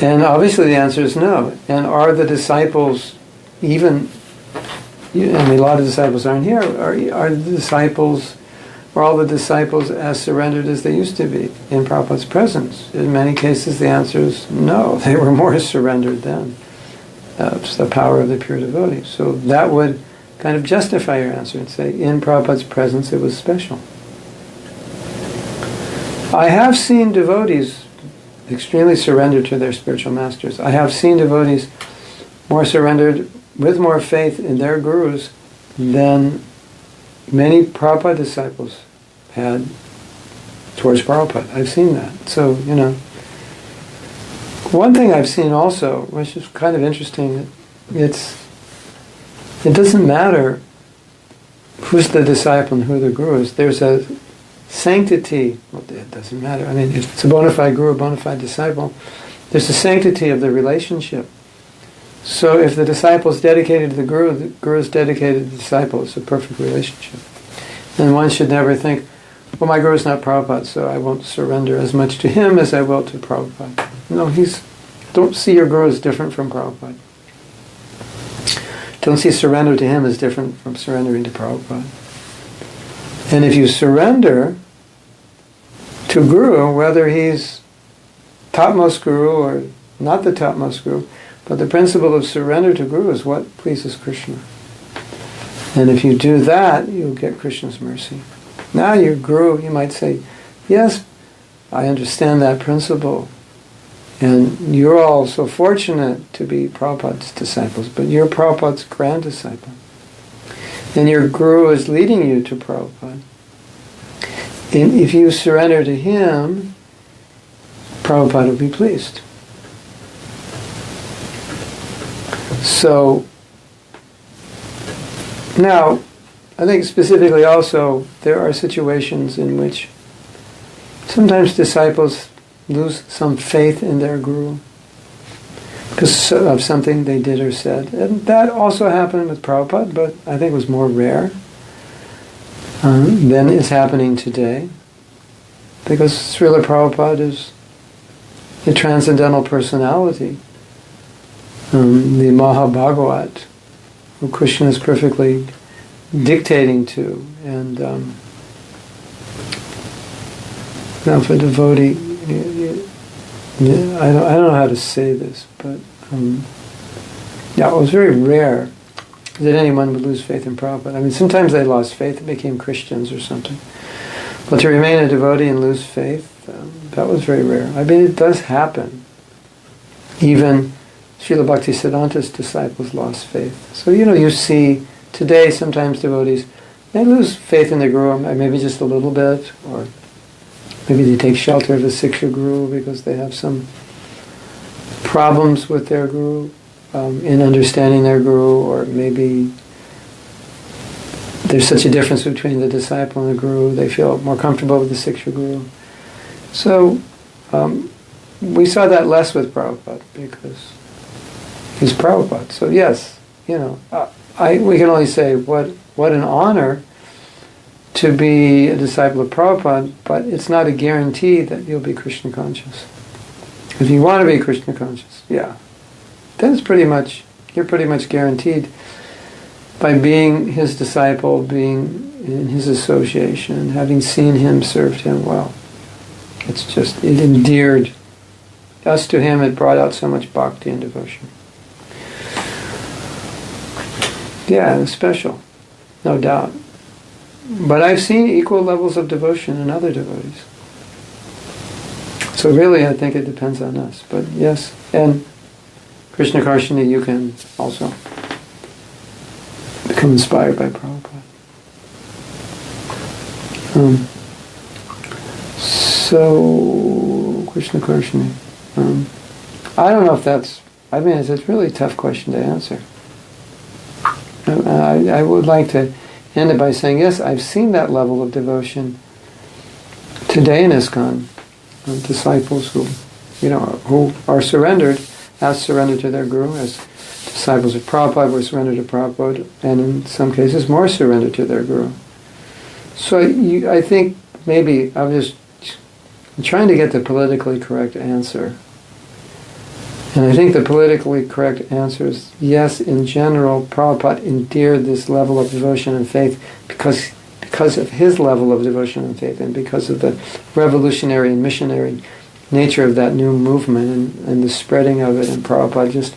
And obviously the answer is no. And are the disciples even, a lot of disciples aren't here, are the disciples, are all the disciples as surrendered as they used to be in Prabhupada's presence? In many cases the answer is no. They were more surrendered then. It's the power of the pure devotee. So that would kind of justify your answer and say, in Prabhupada's presence it was special. I have seen devotees extremely surrendered to their spiritual masters. I have seen devotees more surrendered, with more faith in their gurus than many Prabhupada disciples had towards Prabhupada. I've seen that. So, one thing I've seen also, which is kind of interesting, it doesn't matter who's the disciple and who the guru is. There's a sanctity, well, it doesn't matter. I mean, if it's a bona fide guru, a bona fide disciple, there's a sanctity of the relationship. So if the disciple is dedicated to the guru is dedicated to the disciple. It's a perfect relationship. And one should never think, well, my guru is not Prabhupada, so I won't surrender as much to him as I will to Prabhupada. No, don't see your guru as different from Prabhupada. Don't see surrender to him as different from surrendering to Prabhupada. And if you surrender to guru, whether he's topmost guru or not the topmost guru, but the principle of surrender to guru is what pleases Krishna. And if you do that, you'll get Krishna's mercy. Now your guru, you might say, yes, I understand that principle. And you're all so fortunate to be Prabhupada's disciples, but you're Prabhupada's grand disciple. And your guru is leading you to Prabhupada. And if you surrender to him, Prabhupada will be pleased. So, now, I think specifically also, there are situations in which sometimes disciples lose some faith in their guru because of something they did or said. And that also happened with Prabhupada, but I think it was more rare than is happening today. Because Srila Prabhupada is a transcendental personality, the Mahabhagavat, who Krishna is perfectly dictating to. And now for devotee, I don't know how to say this, but it was very rare that anyone would lose faith in Prabhupada. I mean, sometimes they lost faith and became Christians or something. But to remain a devotee and lose faith, that was very rare. I mean, it does happen. Even Srila Bhaktisiddhanta's disciples lost faith. So, you see today sometimes devotees, they lose faith in their guru, maybe just a little bit, or maybe they take shelter of the Siksha guru because they have some problems with their guru, in understanding their guru, or maybe there's such a difference between the disciple and the guru, they feel more comfortable with the Siksha guru. So we saw that less with Prabhupada because he's Prabhupada. So yes, we can only say what an honor to be a disciple of Prabhupada, but it's not a guarantee that you'll be Krishna conscious. If you want to be Krishna conscious, yeah, then you're pretty much guaranteed by being his disciple, being in his association, having seen him, served him well. It endeared us to him, it brought out so much bhakti and devotion. Yeah, it's special, no doubt. But I've seen equal levels of devotion in other devotees. So really, I think it depends on us. But yes, and Krishna Karshini, you can also become inspired by Prabhupada. So, Krishna Karshini. I don't know if it's a really tough question to answer. I would like to end it by saying, yes, I've seen that level of devotion today in ISKCON. Disciples who are surrendered, as surrendered to their Guru, as disciples of Prabhupada were surrendered to Prabhupada, and in some cases more surrendered to their Guru. So I think maybe I'm trying to get the politically correct answer. And I think the politically correct answer is yes, in general, Prabhupada endeared this level of devotion and faith because of his level of devotion and faith and because of the revolutionary and missionary nature of that new movement and the spreading of it, and Prabhupada just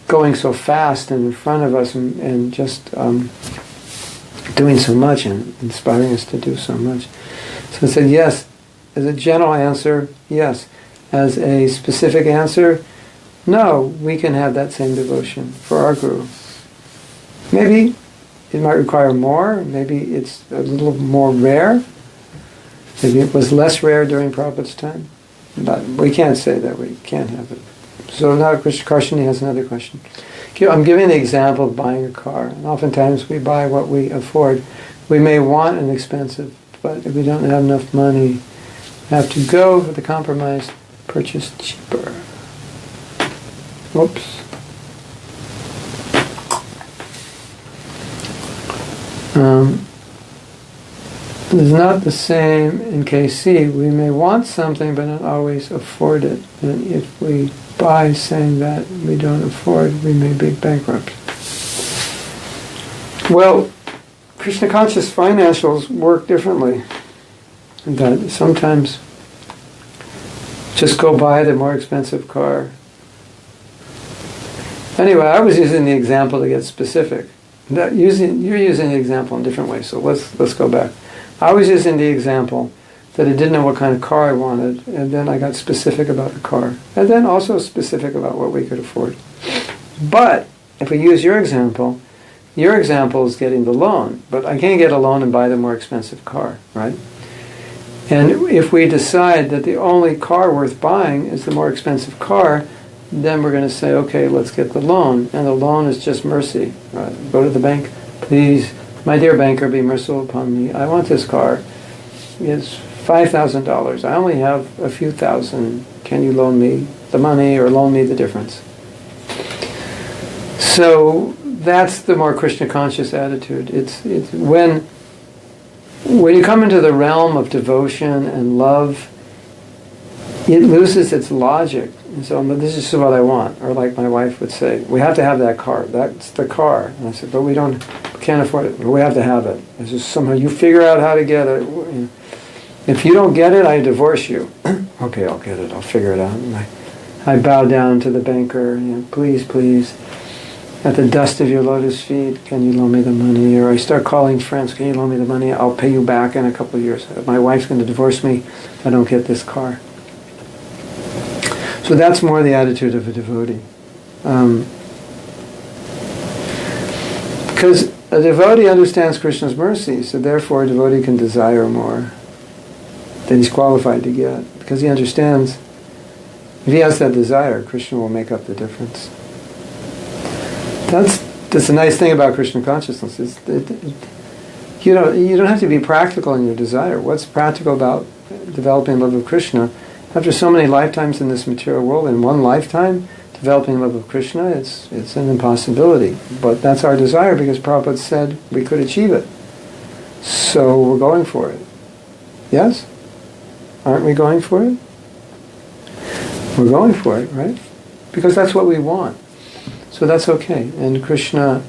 going so fast and in front of us and just doing so much and inspiring us to do so much. So I said yes. As a general answer, yes. As a specific answer, no, we can have that same devotion for our Guru. Maybe it might require more, maybe it's a little more rare, maybe it was less rare during Prabhupada's time, but we can't say that we can't have it. So now Krishna Karshini has another question. I'm giving the example of buying a car, and oftentimes we buy what we afford. We may want an expensive, but if we don't have enough money, we have to go for the compromise, purchase cheaper. Whoops. It's not the same in KC. We may want something but not always afford it. And if we buy saying that we don't afford, we may be bankrupt. Well, Krishna conscious financials work differently. And that sometimes just go buy the more expensive car. Anyway, I was using the example to get specific. You're using the example in different ways, so let's go back. I was using the example that I didn't know what kind of car I wanted, and then I got specific about the car, and then also specific about what we could afford. But if we use your example is getting the loan, but I can't get a loan and buy the more expensive car, right? And if we decide that the only car worth buying is the more expensive car, then we're going to say, okay, let's get the loan. And the loan is just mercy. Right? Go to the bank, please, my dear banker, be merciful upon me. I want this car. It's $5,000. I only have a few thousand. Can you loan me the money or loan me the difference? So that's the more Krishna conscious attitude. It's when you come into the realm of devotion and love, it loses its logic. And so, this is what I want. Or like my wife would say, we have to have that car. That's the car. And I said, but we can't afford it. But we have to have it. It's just somehow you figure out how to get it. If you don't get it, I divorce you. Okay, I'll get it. I'll figure it out. And I bow down to the banker. Please, please, at the dust of your lotus feet, can you loan me the money? Or I start calling friends, can you loan me the money? I'll pay you back in a couple of years. My wife's going to divorce me if I don't get this car. So that's more the attitude of a devotee. Because a devotee understands Krishna's mercy, so therefore a devotee can desire more than he's qualified to get. Because he understands, if he has that desire, Krishna will make up the difference. That's a nice thing about Krishna consciousness. You don't have to be practical in your desire. What's practical about developing love of Krishna? After so many lifetimes in this material world, in one lifetime, developing love of Krishna, it's an impossibility. But that's our desire because Prabhupada said we could achieve it. So we're going for it. Yes? Aren't we going for it? We're going for it, right? Because that's what we want. So that's okay. And Krishna,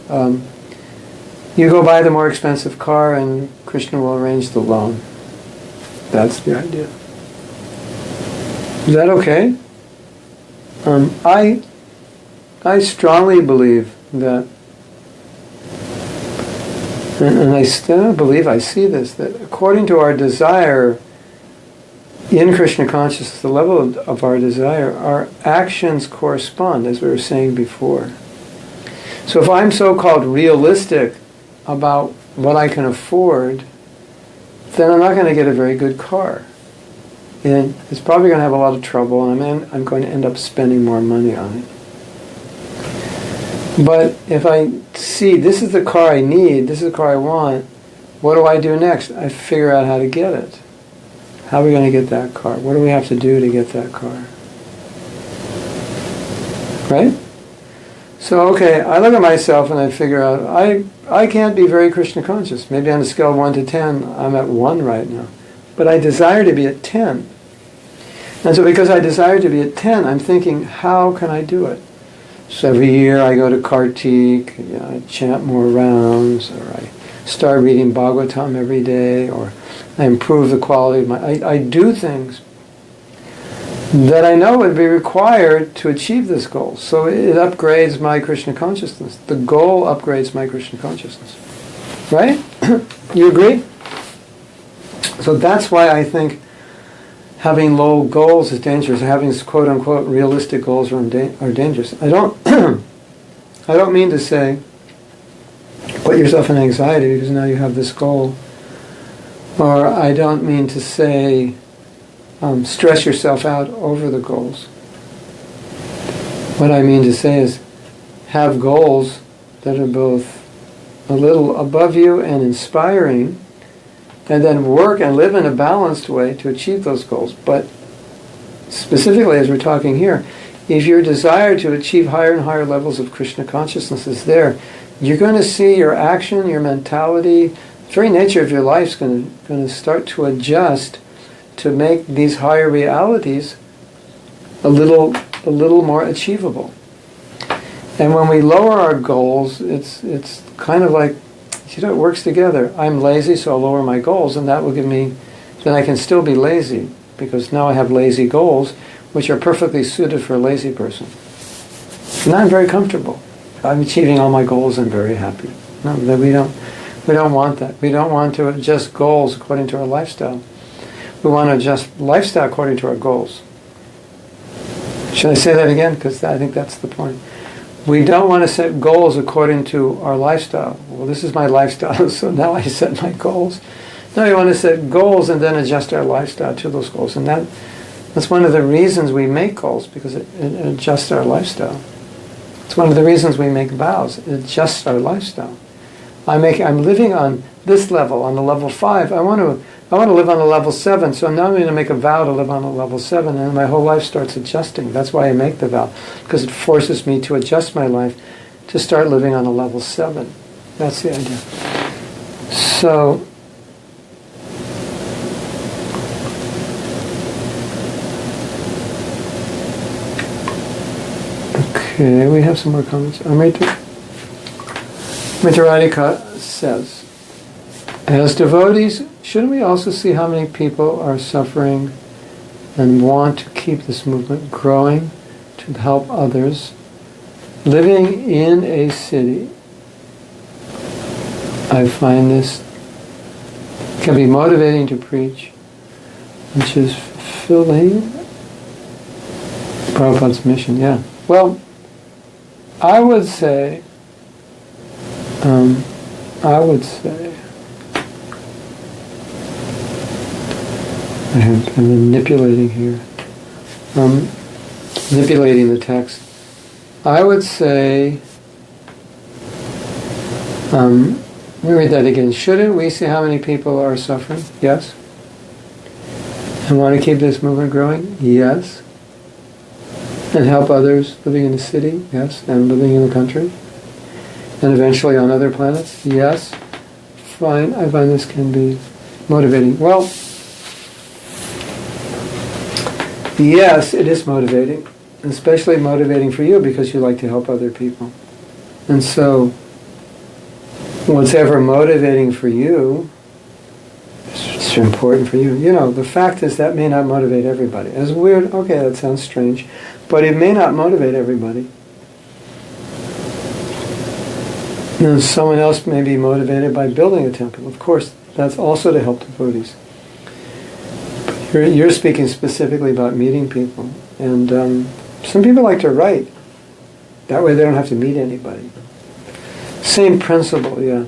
you go buy the more expensive car and Krishna will arrange the loan. That's the idea. Is that okay? I strongly believe that, and I still believe I see this, that according to our desire in Krishna consciousness, the level of our desire, our actions correspond, as we were saying before. So if I'm so-called realistic about what I can afford, then I'm not going to get a very good car. And it's probably going to have a lot of trouble, and I'm going to end up spending more money on it. But if I see, this is the car I need, this is the car I want, what do I do next? I figure out how to get it. How are we going to get that car? What do we have to do to get that car? Right? So, okay, I look at myself and I figure out, I can't be very Krishna conscious. Maybe on a scale of 1 to 10, I'm at 1 right now. But I desire to be at 10. And so because I desire to be at 10, I'm thinking, how can I do it? So every year I go to Kartik, I chant more rounds, or I start reading Bhagavatam every day, or I improve the quality of my... I do things that I know would be required to achieve this goal. So it upgrades my Krishna consciousness. The goal upgrades my Krishna consciousness. Right? You agree? So that's why I think having low goals is dangerous. Having quote-unquote realistic goals are dangerous. I don't mean to say put yourself in anxiety because now you have this goal. Or I don't mean to say stress yourself out over the goals. What I mean to say is have goals that are both a little above you and inspiring, and then work and live in a balanced way to achieve those goals. But specifically, as we're talking here, if your desire to achieve higher and higher levels of Krishna consciousness is there, you're going to see your action, your mentality, the very nature of your life is going to start to adjust to make these higher realities a little more achievable. And when we lower our goals, it's kind of like, it works together. I'm lazy, so I'll lower my goals, and that will give me, then I can still be lazy, because now I have lazy goals, which are perfectly suited for a lazy person. And I'm very comfortable. I'm achieving all my goals and very happy. No, that we don't want that. We don't want to adjust goals according to our lifestyle. We want to adjust lifestyle according to our goals. Should I say that again? Because I think that's the point. We don't want to set goals according to our lifestyle. Well, this is my lifestyle, so now I set my goals. No, we want to set goals and then adjust our lifestyle to those goals. And that's one of the reasons we make goals, because it adjusts our lifestyle. It's one of the reasons we make vows. It adjusts our lifestyle. I'm living on this level, on the level 5. I want to live on a level 7, so now I'm going to make a vow to live on a level 7, and my whole life starts adjusting. That's why I make the vow, because it forces me to adjust my life to start living on a level 7. That's the idea. So, okay, we have some more comments. Amrita Radhika says, as devotees, shouldn't we also see how many people are suffering and want to keep this movement growing to help others? Living in a city, I find this can be motivating to preach, which is fulfilling Prabhupada's mission. Yeah. Well, I would say, I'm manipulating here. Manipulating the text. I would say, let me read that again. Shouldn't we see how many people are suffering? Yes. And want to keep this movement growing? Yes. And help others living in the city? Yes. And living in the country? And eventually on other planets? Yes. fine. I find this can be motivating. Well, yes, it is motivating, especially motivating for you because you like to help other people. And so, what's ever motivating for you, it's important for you. You know, the fact is that may not motivate everybody. As weird, okay, that sounds strange, but it may not motivate everybody. And someone else may be motivated by building a temple. Of course, that's also to help devotees. You're speaking specifically about meeting people. And some people like to write. That way they don't have to meet anybody. Same principle, yeah.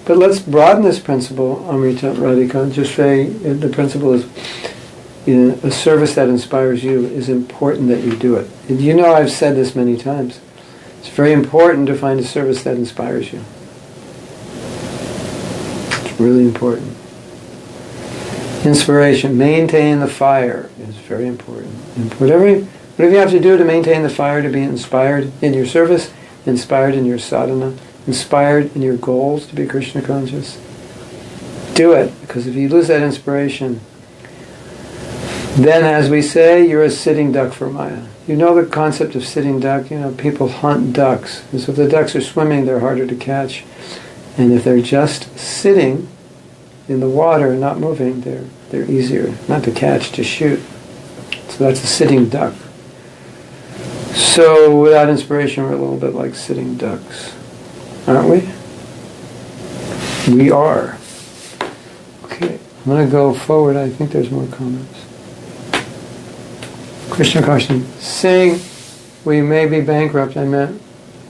But let's broaden this principle, Amrita Radhika. Just say the principle is, a service that inspires you is important that you do it. And you know I've said this many times. It's very important to find a service that inspires you. It's really important. Inspiration, maintain the fire is very important. And whatever you have to do to maintain the fire, to be inspired in your service, inspired in your sadhana, inspired in your goals to be Krishna conscious, do it. Because if you lose that inspiration, then, as we say, you're a sitting duck for Maya. You know the concept of sitting duck? You know, people hunt ducks. And so if the ducks are swimming, they're harder to catch. And if they're just sitting in the water and not moving, they're easier. Not to catch, to shoot. So that's a sitting duck. So without inspiration, we're a little bit like sitting ducks. Aren't we? We are. Okay, I'm going to go forward. I think there's more comments. Krishna question. Saying we may be bankrupt, I meant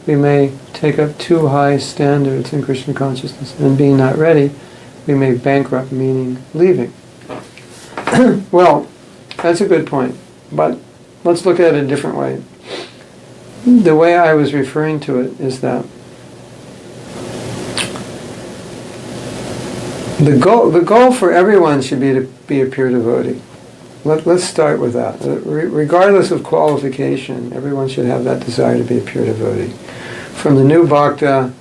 we may take up too high standards in Krishna consciousness, and being not ready, we may bankrupt, meaning leaving. Well, that's a good point, but let's look at it a different way. The way I was referring to it is that the goal for everyone should be to be a pure devotee. Let's start with that. Regardless of qualification, everyone should have that desire to be a pure devotee. From the new bhakta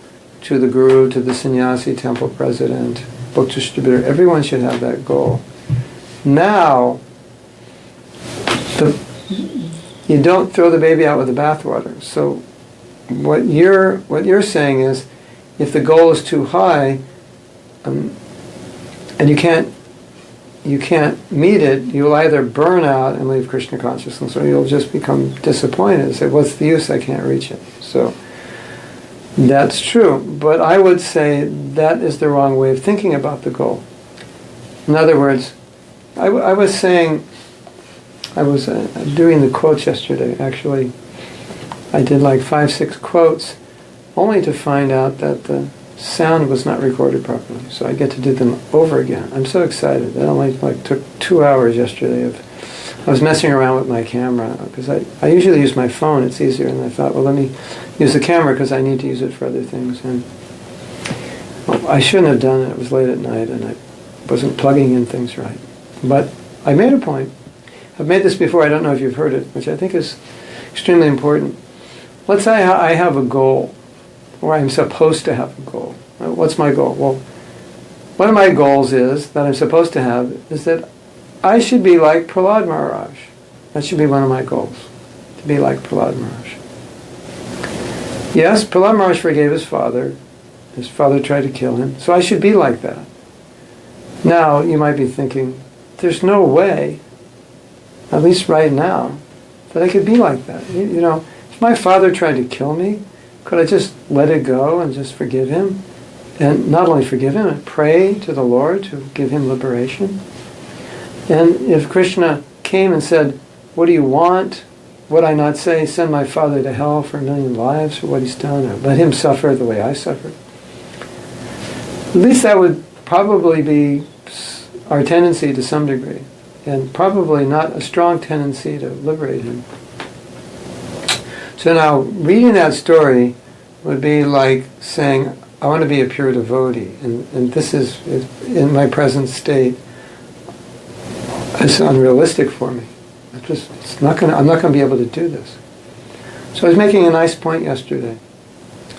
to the guru to the sannyasi temple president, book distributor, everyone should have that goal. Now, you don't throw the baby out with the bathwater. So what you're saying is, if the goal is too high, and you can't meet it, you'll either burn out and leave Krishna consciousness, or you'll just become disappointed and say, what's the use, I can't reach it. So that's true, but I would say that is the wrong way of thinking about the goal. In other words, I was saying, I was doing the quotes yesterday, actually. I did like 5-6 quotes, only to find out that the sound was not recorded properly, so I get to do them over again. I'm so excited. That only took 2 hours yesterday. I was messing around with my camera because I usually use my phone. It's easier, and I thought, well, let me use the camera because I need to use it for other things. And I shouldn't have done it. It was late at night, and I wasn't plugging in things right. But I made a point. I've made this before. I don't know if you've heard it, which I think is extremely important. Let's say I have a goal, or I'm supposed to have a goal. What's my goal? Well, one of my goals is, that I'm supposed to have, is that I should be like Prahlad Maharaj. That should be one of my goals, to be like Prahlad Maharaj. Yes, Prahlad Maharaj forgave his father. His father tried to kill him, so I should be like that. Now, you might be thinking, there's no way, at least right now, that I could be like that. You know, if my father tried to kill me, could I just let it go and just forgive him? And not only forgive him, but pray to the Lord to give him liberation? And if Krishna came and said, what do you want? Would I not say, send my father to hell for 1,000,000 lives for what he's done, or let him suffer the way I suffered? At least that would probably be our tendency to some degree, and probably not a strong tendency to liberate him. So now, reading that story would be like saying, I want to be a pure devotee, and this is, in my present state, it's unrealistic for me. I'm not going to be able to do this. So I was making a nice point yesterday.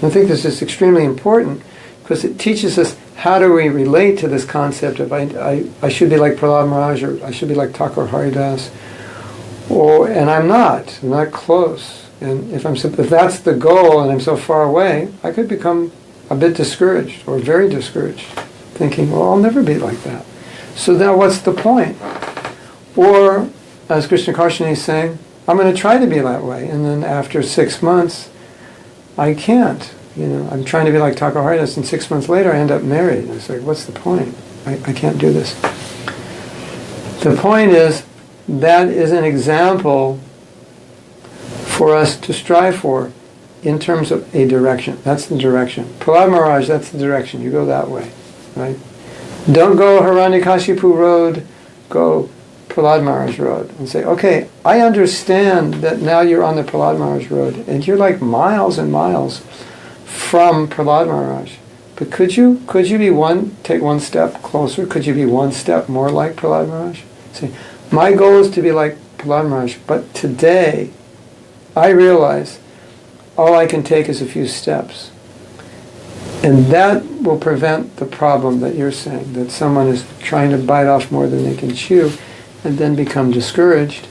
I think this is extremely important because it teaches us how do we relate to this concept of I should be like Prahlad Maharaj, or I should be like Thakur Haridas, and I'm not close. And if that's the goal and I'm so far away, I could become a bit discouraged or very discouraged, thinking, well, I'll never be like that. So now what's the point? Or, as Krishna Karshani is saying, I'm going to try to be that way, and then after 6 months, I can't. I'm trying to be like Thakur Haridas, and 6 months later I end up married. It's like, what's the point? I can't do this. The point is, that is an example for us to strive for in terms of a direction. That's the direction. Prahlad Maharaj, that's the direction. You go that way, right? Don't go Hiranyakashipu road, go Prahlad Maharaj road, and say, okay, I understand that now you're on the Prahlad Maharaj road, and you're like miles and miles from Prahlad Maharaj. But could you take one step closer? Could you be one step more like Prahlad Maharaj? Say, my goal is to be like Prahlad Maharaj, but today I realize all I can take is a few steps. And that will prevent the problem that you're saying, that someone is trying to bite off more than they can chew, and then become discouraged,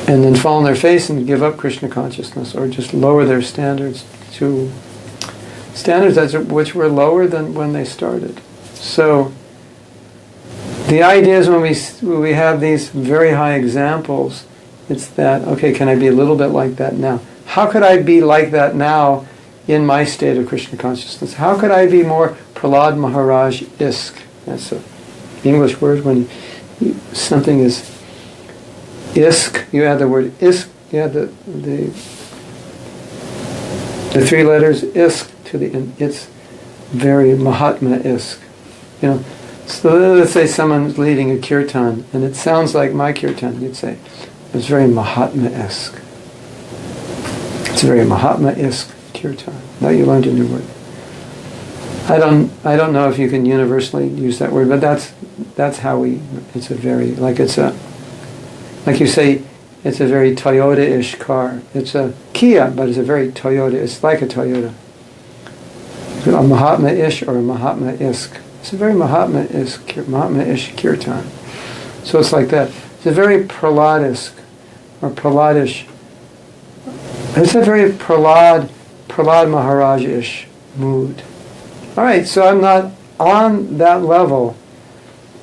and then fall on their face and give up Krishna consciousness, or just lower their standards to standards which were lower than when they started. So the idea is when we have these very high examples, it's that, okay, can I be a little bit like that now? How could I be like that now in my state of Krishna consciousness? How could I be more Prahlad Maharaj-isk? That's an English word. When something is isk, you add the word isk, you add the three letters isk to the end. It's very Mahatma-isk. So let's say someone's leading a kirtan, and it sounds like my kirtan. You'd say, it's very Mahatma-esque. It's a very Mahatma-esque kirtan. Now you learned a new word. I don't know if you can universally use that word, but that's how it's a very, like you say, it's a very Toyota-ish car. It's a Kia, but it's a very Toyota. It's like a Toyota. A Mahatma-ish or a Mahatma-isk. It's a very Mahatma-ish kirtan. So it's like that. It's a very Prahladisk or Prahladish. It's a very Prahlad Maharaj-ish mood. All right, so I'm not on that level,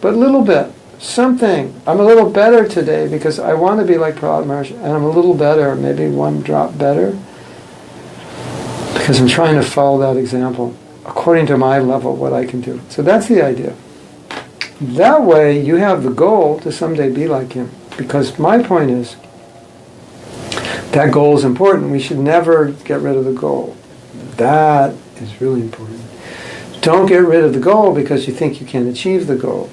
but a little bit, something. I'm a little better today because I want to be like Prahlad Maharaj, and I'm a little better, maybe one drop better, because I'm trying to follow that example according to my level, what I can do. So that's the idea. That way you have the goal to someday be like him. Because my point is, that goal is important. We should never get rid of the goal. That is really important. Don't get rid of the goal because you think you can achieve the goal.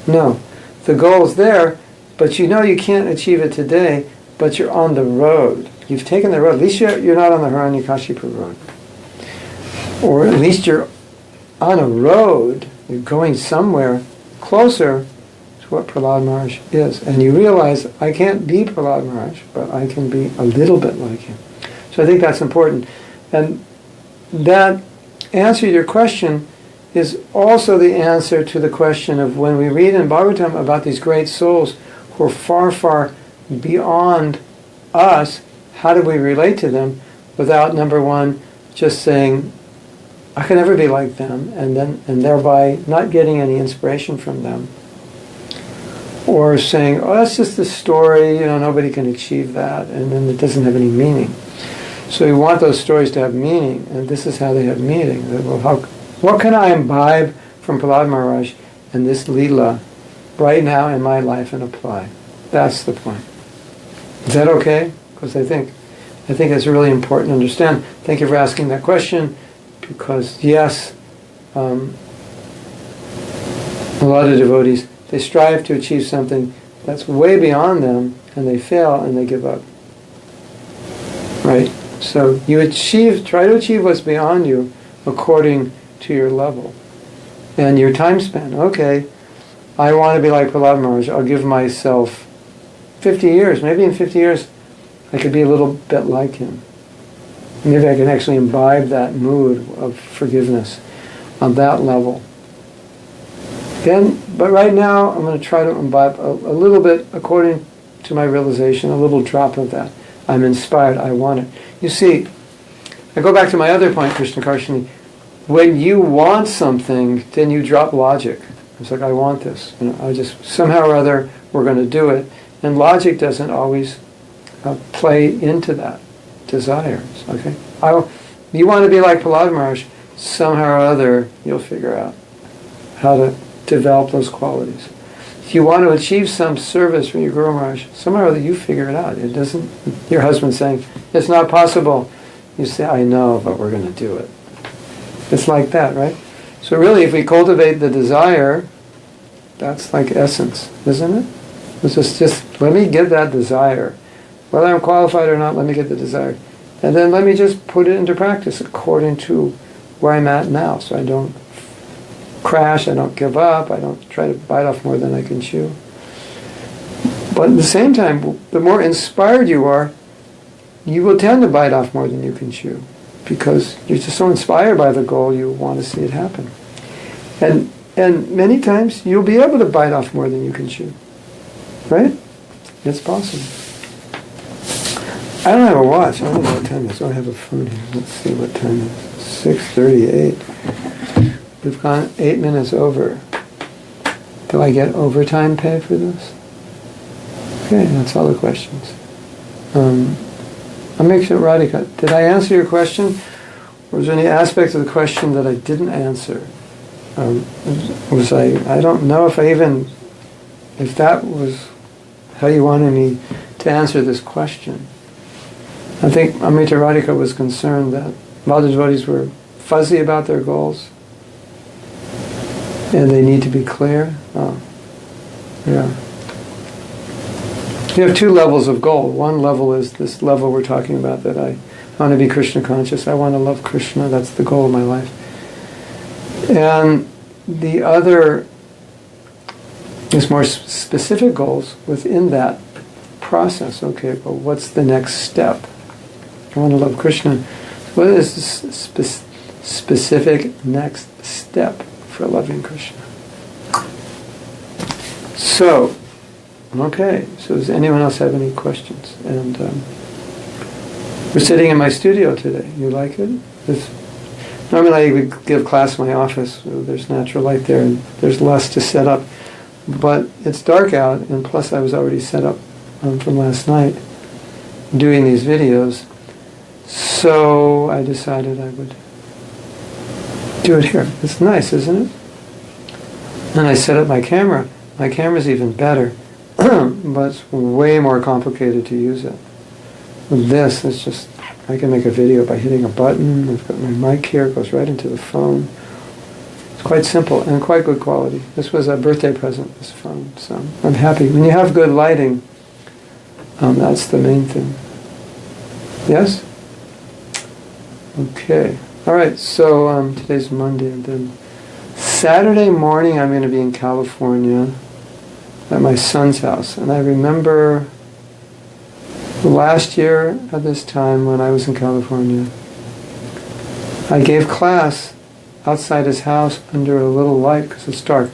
No. The goal is there, but you know you can't achieve it today, but you're on the road. You've taken the road. At least you're not on the Hiranyakashipu road. Or at least you're on a road, you're going somewhere closer to what Prahlad Maharaj is. And you realize, I can't be Prahlad Maharaj, but I can be a little bit like him. So I think that's important. And that answer to your question is also the answer to the question of when we read in Bhagavatam about these great souls who are far, far beyond us, how do we relate to them without, number one, just saying, I can never be like them, and thereby not getting any inspiration from them, or saying, oh, that's just a story, nobody can achieve that, and then it doesn't have any meaning. So we want those stories to have meaning, and this is how they have meaning. Well, what can I imbibe from Prahlad Maharaj and this Leela right now in my life and apply? That's the point. Is that okay? Because I think it's really important to understand. Thank you for asking that question. Because yes, a lot of devotees, they strive to achieve something that's way beyond them, and they fail and they give up. Right? So you try to achieve what's beyond you according to your level and your time span. Okay, I want to be like Prahlad Maharaj. I'll give myself 50 years. Maybe in 50 years I could be a little bit like him. Maybe I can actually imbibe that mood of forgiveness. on that level. But right now, I'm going to try to imbibe a little bit, according to my realization, a little drop of that. I'm inspired, I want it. You see, I go back to my other point, Krishna Karshini. When you want something, then you drop logic. It's like, I want this. I just, somehow or other, we're going to do it. And logic doesn't always play into that desire. Okay? You want to be like Prahlad Maharaj, somehow or other, you'll figure out how to develop those qualities. If you want to achieve some service from your Guru Maharaj, somehow or other you figure it out. It doesn't, your husband's saying, it's not possible. You say, I know, but we're going to do it. It's like that, right? So really, if we cultivate the desire, that's like essence, isn't it? It's just let me get that desire. Whether I'm qualified or not, let me get the desire. And then let me just put it into practice according to where I'm at now. So I don't crash, I don't give up, I don't try to bite off more than I can chew. But at the same time, the more inspired you are, you will tend to bite off more than you can chew. Because you're just so inspired by the goal, you want to see it happen. And many times, you'll be able to bite off more than you can chew. Right? It's possible. I don't have a watch. I don't know what time it is. Oh, I have a phone here. Let's see what time it is. 6:38. We've gone 8 minutes over. Do I get overtime pay for this? Okay, that's all the questions. I'll make sure, Radhika, did I answer your question? Or was there any aspect of the question that I didn't answer? I don't know if that was how you wanted me to answer this question. I think Amrita Radhika was concerned that a lot of devotees were fuzzy about their goals and they need to be clear. Oh, yeah. You have two levels of goal. One level is this level we're talking about, that I want to be Krishna conscious. I want to love Krishna. That's the goal of my life. And the other is more specific goals within that process. Okay, but what's the next step? I want to love Krishna. What is the specific next step for loving Krishna? So, okay, so does anyone else have any questions? And we're sitting in my studio today. You like it? Normally I would give class in my office. There's natural light there and there's less to set up. But it's dark out, and plus I was already set up from last night doing these videos. So I decided I would do it here. It's nice, isn't it? And I set up my camera. My camera's even better. But it's way more complicated to use it. With this, it's just, I can make a video by hitting a button. I've got my mic here, it goes right into the phone. It's quite simple and quite good quality. This was a birthday present, this phone, so I'm happy. When you have good lighting, that's the main thing. Yes? Okay. Alright, so today's Monday, and then Saturday morning I'm going to be in California at my son's house. And I remember last year at this time when I was in California, I gave class outside his house under a little light because it's dark.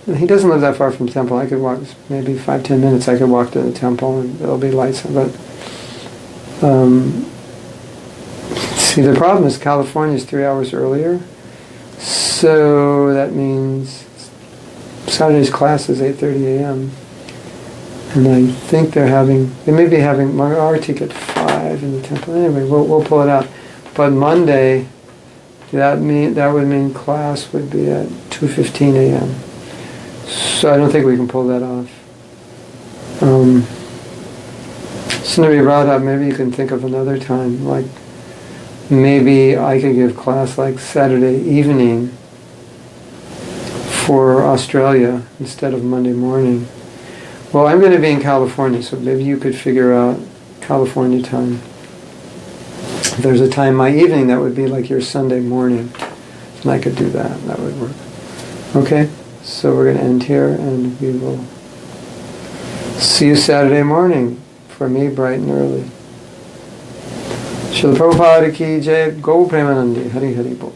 And he doesn't live that far from the temple. I could walk maybe 5-10 minutes. I could walk to the temple and there'll be lights. But see, the problem is California is 3 hours earlier. So that means Saturday's class is 8:30 a.m. And I think they may be having our ticket 5 in the temple. Anyway, we'll pull it out. But Monday, that would mean class would be at 2:15 a.m. So I don't think we can pull that off. Sundari Radha, maybe you can think of another time. Like maybe I could give class like Saturday evening for Australia instead of Monday morning. Well, I'm going to be in California, so maybe you could figure out California time. If there's a time my evening, that would be like your Sunday morning. And I could do that. That would work. Okay? So we're going to end here, and we will see you Saturday morning. For me, bright and early. Srila Prabhupada ki jai. Go Premanandi. Hari Hari Bol.